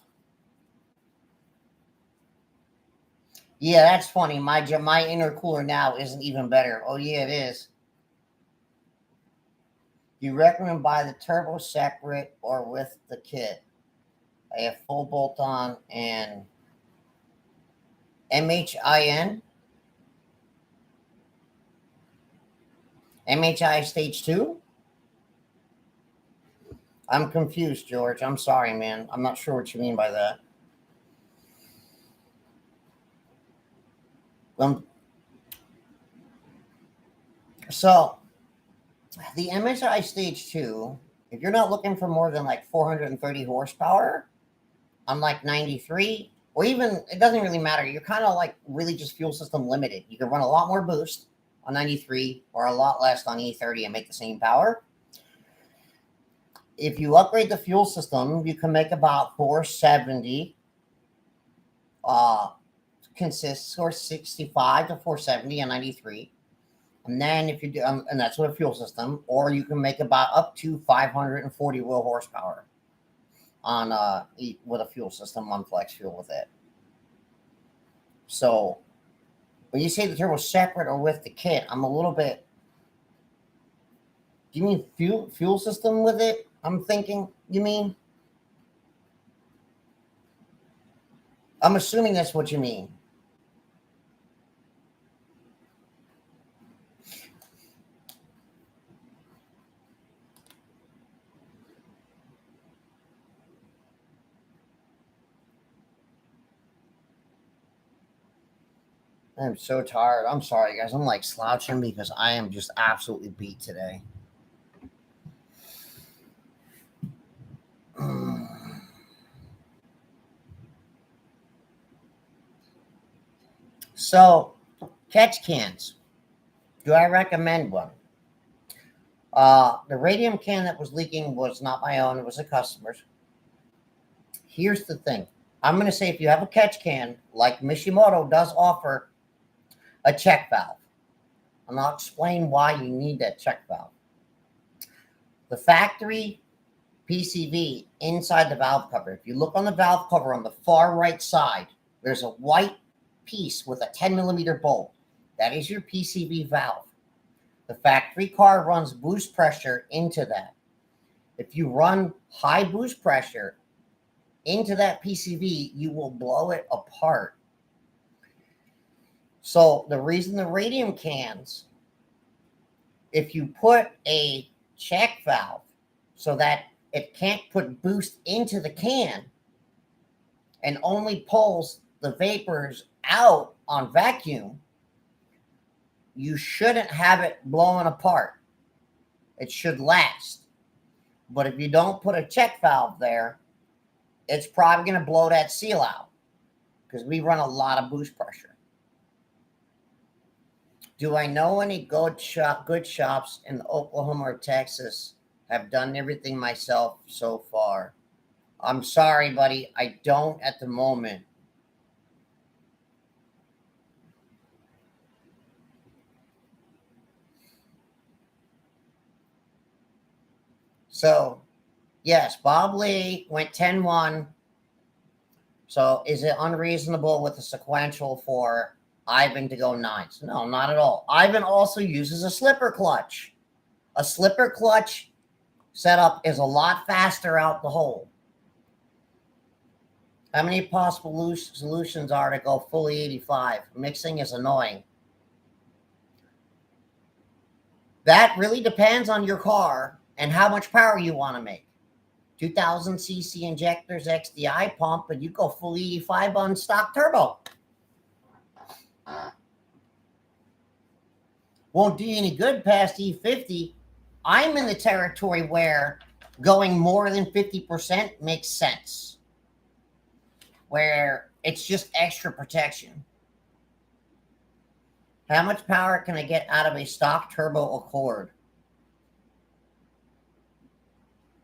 Yeah, that's funny. My intercooler now isn't even better. Oh yeah, it is. You recommend buy the turbo separate or with the kit? I have full bolt-on and MHIN? MHI stage 2? I'm confused, George. I'm sorry, man. I'm not sure what you mean by that. So, the MHI stage 2, if you're not looking for more than like 430 horsepower, on like 93, or even, it doesn't really matter. You're kind of like really just fuel system limited. You can run a lot more boost on 93 or a lot less on E30 and make the same power. If you upgrade the fuel system, you can make about 470. Consists or 65 to 470 and 93. And then if you do, and that's with a fuel system, or you can make about up to 540 wheel horsepower on with a fuel system on flex fuel with it. So when you say the turbo separate or with the kit, I'm a little bit. Do you mean fuel system with it? I'm thinking you mean. I'm assuming that's what you mean. I'm so tired. I'm sorry, guys. I'm like slouching because I am just absolutely beat today. So, catch cans. Do I recommend one? The radium can that was leaking was not my own. It was a customer's. Here's the thing. I'm going to say if you have a catch can, like Mishimoto does offer a check valve. And I'll explain why you need that check valve. The factory PCV inside the valve cover. If you look on the valve cover on the far right side, there's a white piece with a 10 millimeter bolt. That is your PCV valve. The factory car runs boost pressure into that. If you run high boost pressure into that PCV, you will blow it apart. So the reason the radium cans, if you put a check valve so that it can't put boost into the can and only pulls the vapors out on vacuum, you shouldn't have it blowing apart. It should last. But if you don't put a check valve there, it's probably going to blow that seal out because we run a lot of boost pressure. Do I know any good shops in Oklahoma or Texas have done everything myself so far? I'm sorry, buddy. I don't at the moment. So, yes, Bob Lee went 10-1. So is it unreasonable with the sequential for Ivan to go 9s? No, not at all. Ivan also uses a slipper clutch. A slipper clutch setup is a lot faster out the hole. How many possible solutions are to go fully 85? Mixing is annoying. That really depends on your car and how much power you want to make. 2000cc injectors, XDI pump, but you go full 85 on stock turbo. Won't do you any good past E50. I'm in the territory where going more than 50% makes sense, where it's just extra protection. How much power can I get out of a stock turbo Accord?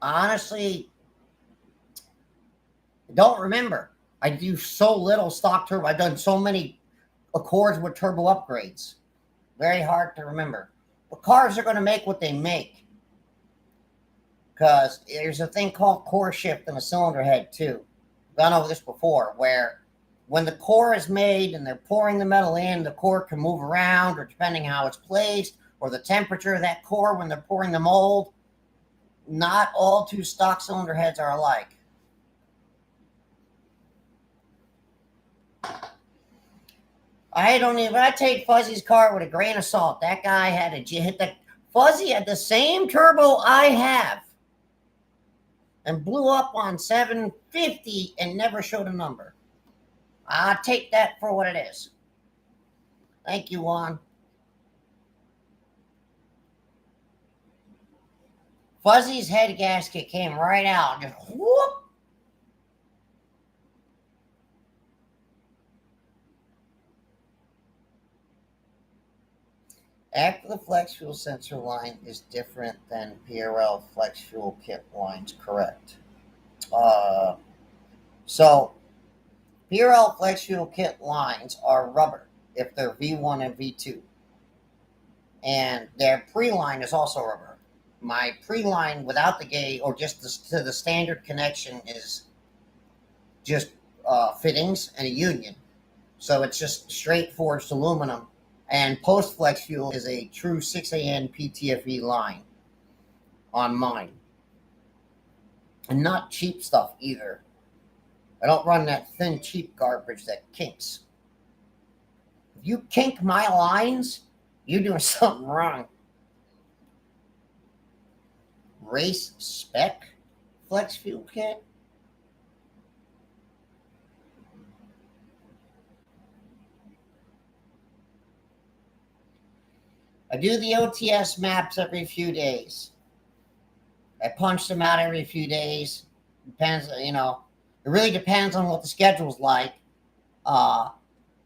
Honestly, don't remember. I do so little stock turbo. I've done so many Accords with turbo upgrades. Very hard to remember. But cars are going to make what they make. Because there's a thing called core shift in a cylinder head too. I've gone over this before, where when the core is made and they're pouring the metal in, the core can move around, or depending how it's placed, or the temperature of that core when they're pouring the mold. Not all two stock cylinder heads are alike. I take Fuzzy's car with a grain of salt. That guy had Fuzzy had the same turbo I have and blew up on 750 and never showed a number. I'll take that for what it is. Thank you, Juan. Fuzzy's head gasket came right out. Just whoop. After the flex fuel sensor line is different than PRL flex fuel kit lines, correct? So PRL flex fuel kit lines are rubber if they're V1 and V2. And their pre-line is also rubber. My pre-line without the gauge or just to the standard connection is just fittings and a union. So it's just straight forged aluminum. And post flex fuel is a true 6AN PTFE line on mine. And not cheap stuff either. I don't run that thin, cheap garbage that kinks. If you kink my lines, you're doing something wrong. Race spec flex fuel kit? I do the OTS maps every few days. I punch them out every few days. Depends, it really depends on what the schedule's like. I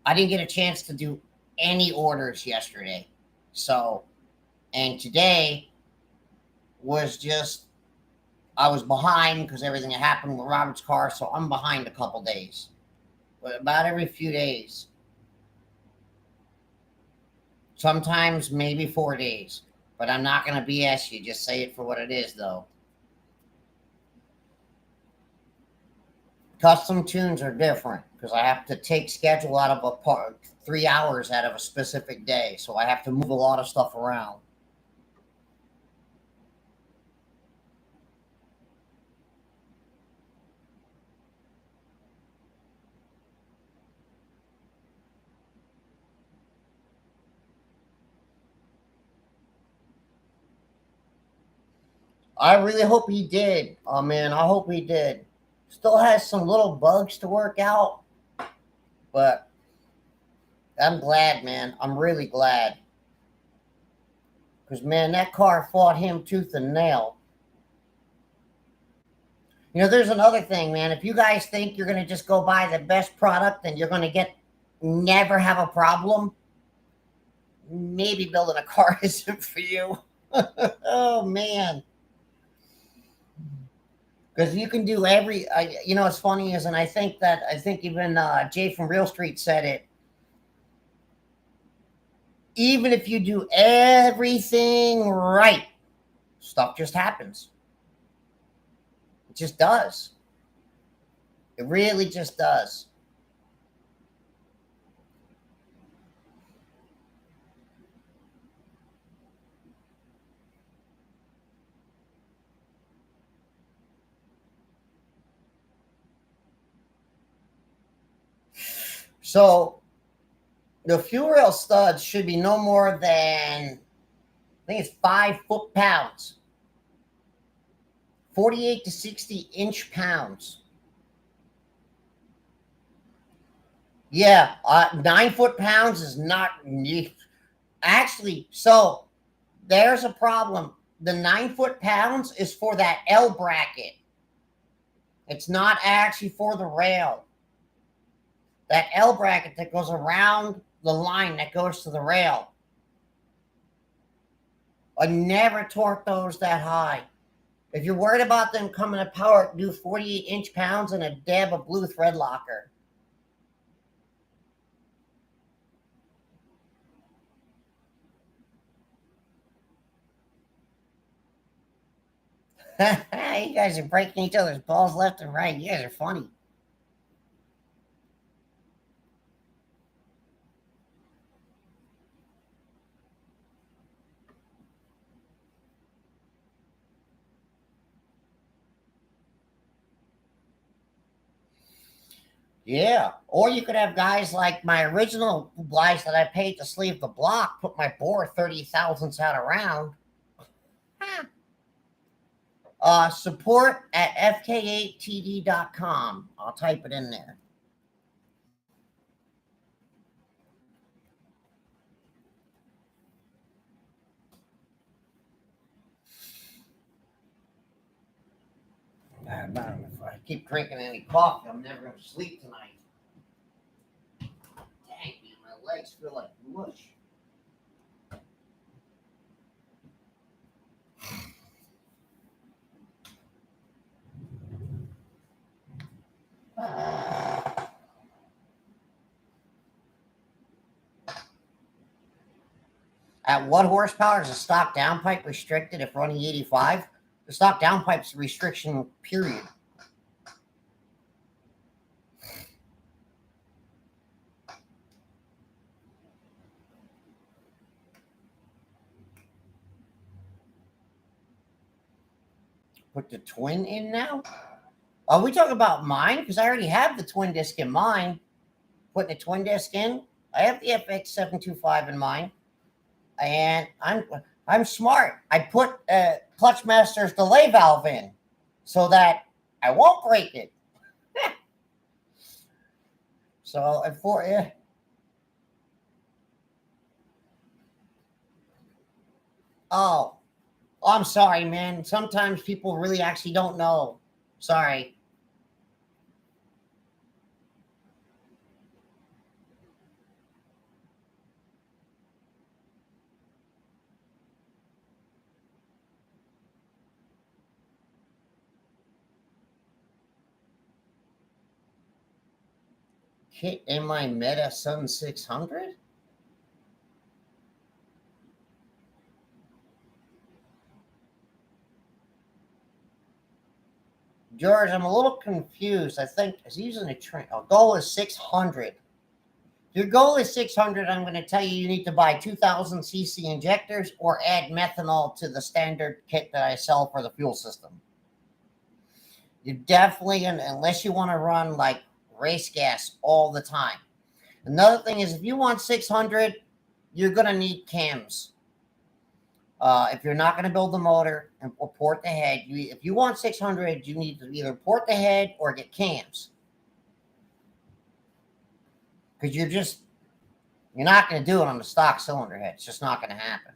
didn't get a chance to do any orders yesterday. And today was just, I was behind because everything that happened with Robert's car, so I'm behind a couple days. But about every few days. Sometimes maybe 4 days. But I'm not going to BS you. Just say it for what it is, though. Custom tunes are different because I have to take schedule out of a part 3 hours out of a specific day, so I have to move a lot of stuff around. I really hope he did. Oh man, I hope he did. Still has some little bugs to work out, but I'm glad, man. I'm really glad. Because, man, that car fought him tooth and nail. You know, there's another thing, man. If you guys think you're going to just go buy the best product and you're going to never have a problem, maybe building a car isn't for you. Oh, man. Because you can do you know, what's funny is, and I think even Jay from Real Street said it, even if you do everything right, stuff just happens. It just does. It really just does. So the fuel rail studs should be no more than, I think it's 5 foot-pounds, 48 to 60 inch pounds. Yeah, 9 foot-pounds is not actually. So there's a problem. The 9 foot-pounds is for that L bracket. It's not actually for the rail. That L bracket that goes around the line that goes to the rail. I never torque those that high. If you're worried about them coming to power, do 48 inch pounds and a dab of blue thread locker. You guys are breaking each other's balls left and right. You guys are funny. Yeah. Or you could have guys like my original guys that I paid to sleeve the block, put my bore 30 thousandths out around. Support at fk8td.com. I'll type it in there. If I keep drinking any coffee, I'm never going to sleep tonight. Dang, man, my legs feel like mush. At what horsepower is a stock downpipe restricted if running 85? The stock downpipe's restriction period. Put the twin in now? Are we talking about mine? Because I already have the twin disc in mine. Putting the twin disc in. I have the FX725 in mine. And I'm smart. I put Clutch Master's delay valve in so that I won't break it. So oh, I'm sorry, man. Sometimes people really actually don't know. Sorry. Kit in my Meta Sun 600? George, I'm a little confused. I think he's using a train. Our goal is 600. If your goal is 600, I'm going to tell you you need to buy 2,000 cc injectors or add methanol to the standard kit that I sell for the fuel system. You definitely, unless you want to run like race gas all the time. Another thing is if you want 600, you're going to need cams. If you're not going to build the motor or port the head, if you want 600, you need to either port the head or get cams. Because you're not going to do it on the stock cylinder head. It's just not going to happen.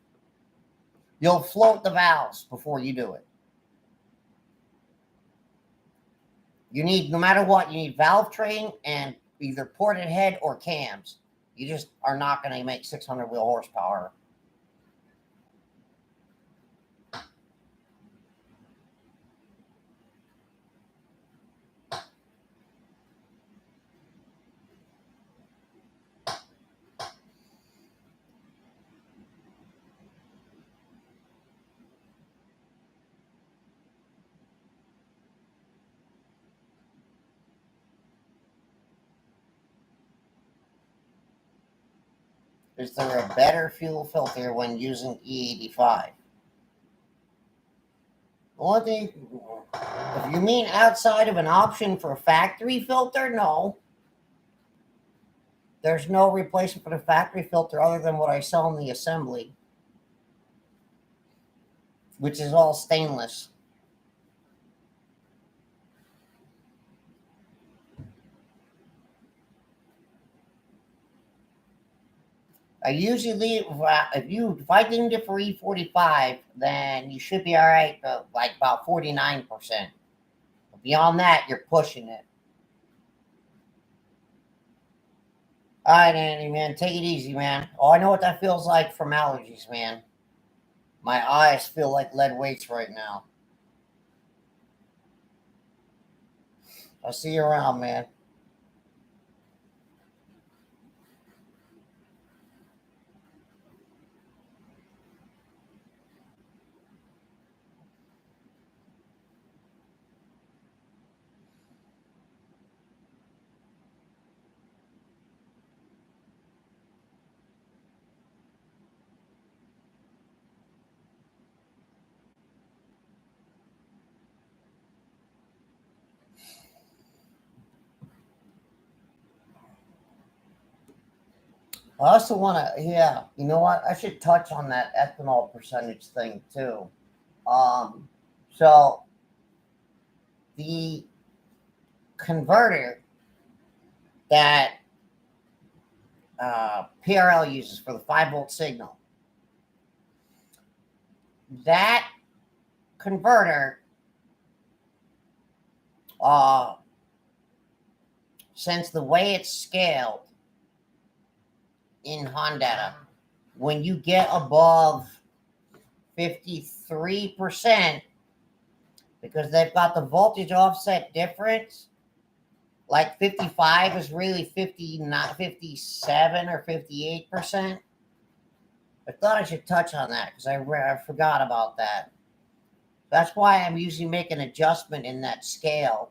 You'll float the valves before you do it. You need, no matter what, you need valve train and either ported head or cams. You just are not going to make 600 wheel horsepower. Is there a better fuel filter when using E85? The only thing, if you mean outside of an option for a factory filter, no. There's no replacement for the factory filter other than what I sell in the assembly, which is all stainless. I usually leave, if I didn't it for E45, then you should be all right, like about 49%. Beyond that, you're pushing it. All right, Andy, man, take it easy, man. Oh, I know what that feels like from allergies, man. My eyes feel like lead weights right now. I'll see you around, man. I also want to, yeah, you know what? I should touch on that ethanol percentage thing too. So the converter that PRL uses for the 5-volt signal, that converter since the way it's scaled in Honda, when you get above 53%, because they've got the voltage offset difference, like 55 is really 50, not 57 or 58%. I thought I should touch on that because I forgot about that. That's why I'm usually making an adjustment in that scale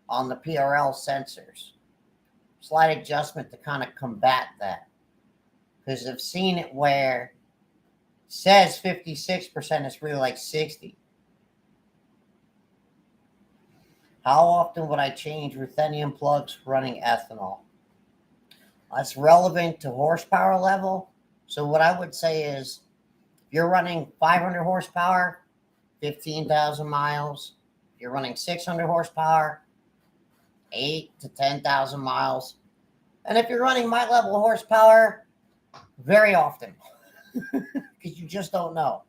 on the PRL sensors. Slight adjustment to kind of combat that. Because I've seen it where it says 56%, it's really like 60. How often would I change ruthenium plugs running ethanol? That's relevant to horsepower level. So what I would say is, if you're running 500 horsepower, 15,000 miles. If you're running 600 horsepower, 8 to 10,000 miles. And if you're running my level of horsepower, very often, because you just don't know.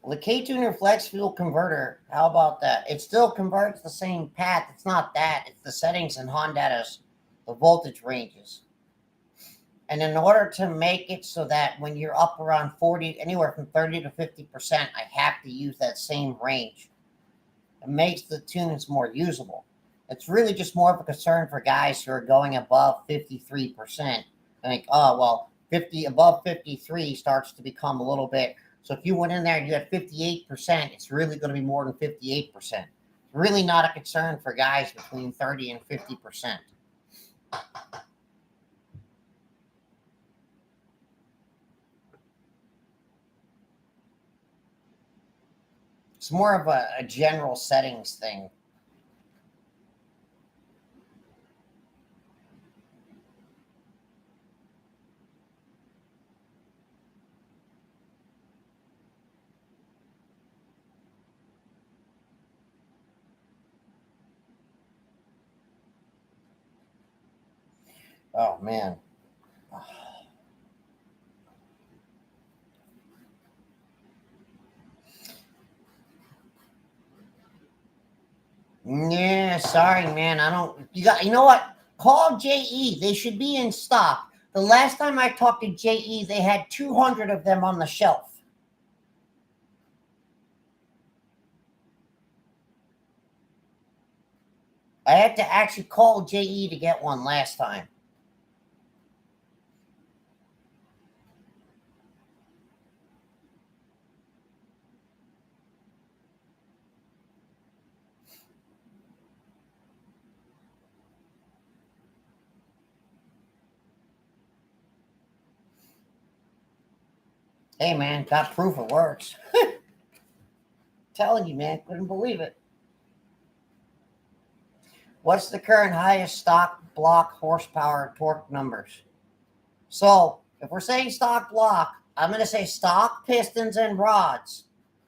Well, the K-Tuner Flex Fuel Converter, how about that? It still converts the same path. It's not that. It's the settings in Honda's, the voltage ranges. And in order to make it so that when you're up around 40, anywhere from 30 to 50%, I have to use that same range. It makes the tuners more usable. It's really just more of a concern for guys who are going above 53%. Like, oh, well, above 53 starts to become a little bit So if you went in there and you had 58%, it's really going to be more than 58%. Really not a concern for guys between 30 and 50%. It's more of a general settings thing. Oh, man. Yeah, sorry, man. I don't. You know what? Call JE. They should be in stock. The last time I talked to JE, they had 200 of them on the shelf. I had to actually call JE to get one last time. Hey, man, got proof it works. Telling you, man, couldn't believe it. What's the current highest stock block horsepower torque numbers? So, if we're saying stock block, I'm going to say stock pistons and rods.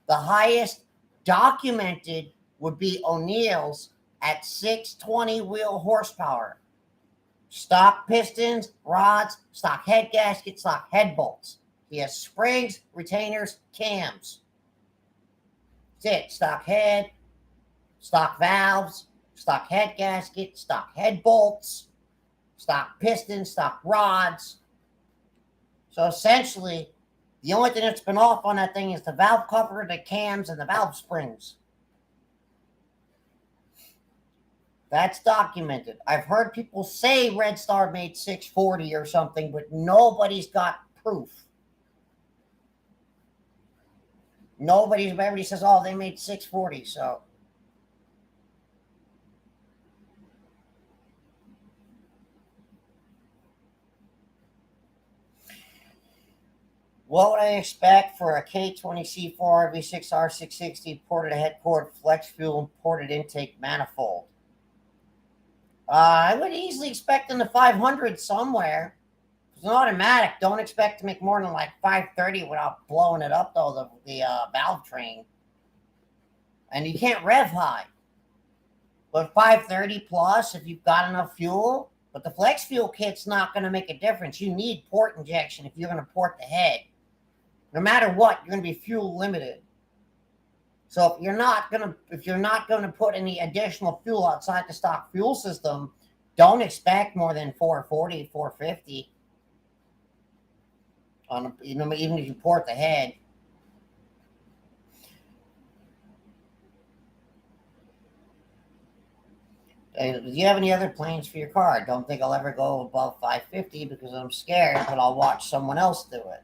The highest documented would be O'Neill's at 620 wheel horsepower. Stock pistons, rods, stock head gaskets, stock head bolts. He has springs, retainers, cams. That's it. Stock head, stock valves, stock head gasket, stock head bolts, stock pistons, stock rods. So essentially, the only thing that's been off on that thing is the valve cover, the cams, and the valve springs. That's documented. I've heard people say Red Star made 640 or something, but nobody's got proof. Everybody says, oh, they made 640, so. What would I expect for a K20C4 RV6R660 ported head cord, flex fuel, ported intake manifold? I would easily expect in the 500 somewhere. It's an automatic. Don't expect to make more than like 530 without blowing it up, though, the valve train. And you can't rev high. But 530 plus, if you've got enough fuel, but the flex fuel kit's not going to make a difference. You need port injection if you're going to port the head. No matter what, you're going to be fuel limited. So if you're not going to put any additional fuel outside the stock fuel system, don't expect more than 440, 450 on even if you port the head. Do you have any other plans for your car? I don't think I'll ever go above 550 because I'm scared, but I'll watch someone else do it.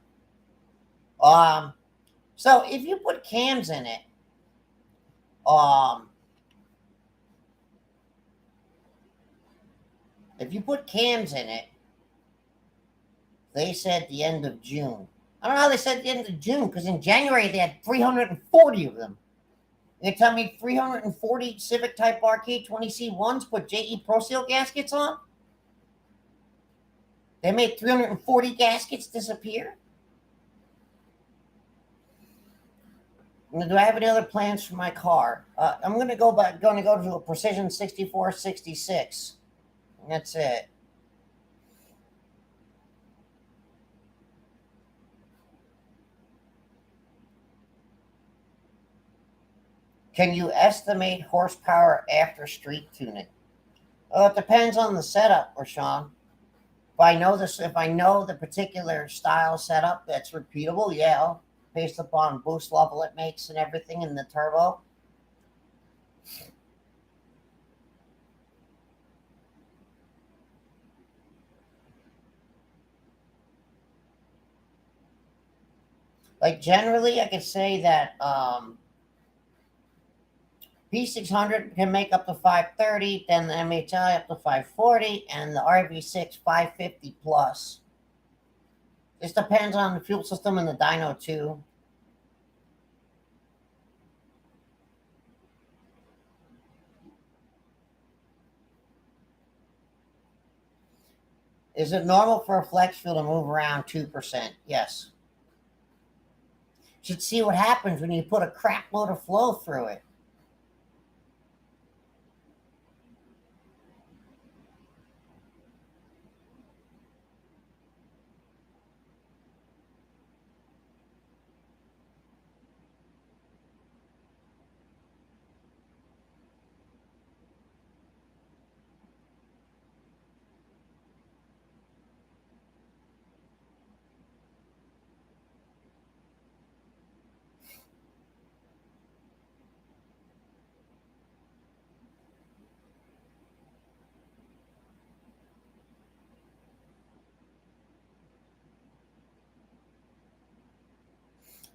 So if you put cams in it, they said the end of June. I don't know how they said the end of June, because in January they had 340 of them. You tell me 340 Civic Type R K20C1s put JE Pro Seal gaskets on? They made 340 gaskets disappear? Do I have any other plans for my car? I'm going to go to a Precision 6466. That's it. Can you estimate horsepower after street tuning? It depends on the setup, Rashawn. If I know the particular style setup that's repeatable, yeah, based upon boost level it makes and everything in the turbo. Like generally, I could say that P600 can make up to 530, then the MHI up to 540, and the RV6 550 plus. This depends on the fuel system and the dyno too. Is it normal for a flex fuel to move around 2%? Yes. Should see what happens when you put a crap load of flow through it.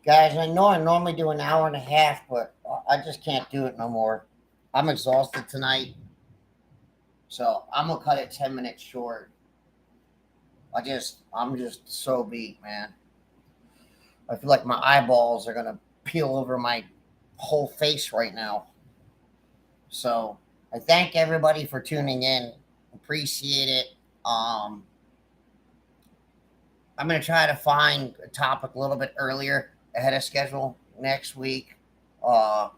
Guys, I know I normally do an hour and a half, but I just can't do it no more. I'm exhausted tonight. So I'm gonna cut it 10 minutes short. I'm just so beat, man. I feel like my eyeballs are gonna peel over my whole face right now. So I thank everybody for tuning in. Appreciate it. I'm gonna try to find a topic a little bit earlier ahead of schedule next week,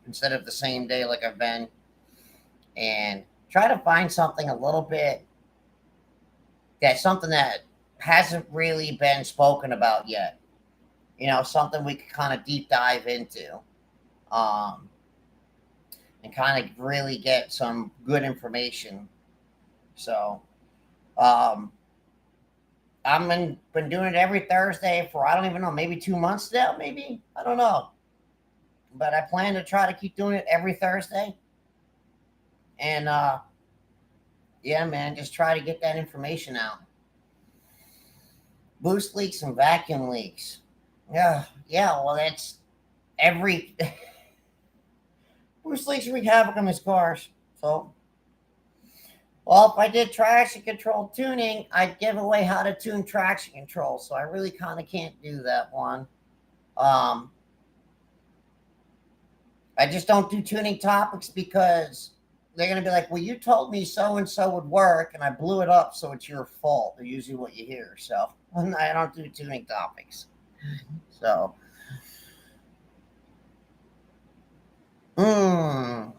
instead of the same day like I've been, and try to find something a little bit something that hasn't really been spoken about yet. Something we could kind of deep dive into, um, and kind of really get some good information. So, um, been doing it every Thursday for I don't even know, maybe 2 months now, maybe I don't know, but I plan to try to keep doing it every Thursday, and yeah, man, just try to get that information out. Boost leaks and vacuum leaks. Yeah, yeah. Well, that's every Bruce Lee's wreak havoc on his cars. So, well, if I did traction control tuning, I'd give away how to tune traction control. So I really kind of can't do that one. Um, I just don't do tuning topics because they're going to be like, well, you told me so and so would work, and I blew it up, so it's your fault. They're usually what you hear. So I don't do tuning topics. So, how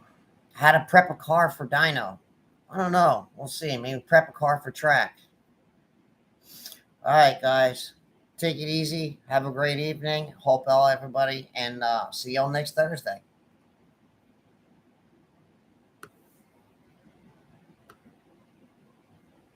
to prep a car for dyno. I don't know. We'll see. Maybe prep a car for track. All right, guys. Take it easy. Have a great evening. Hope all everybody, and see y'all next Thursday.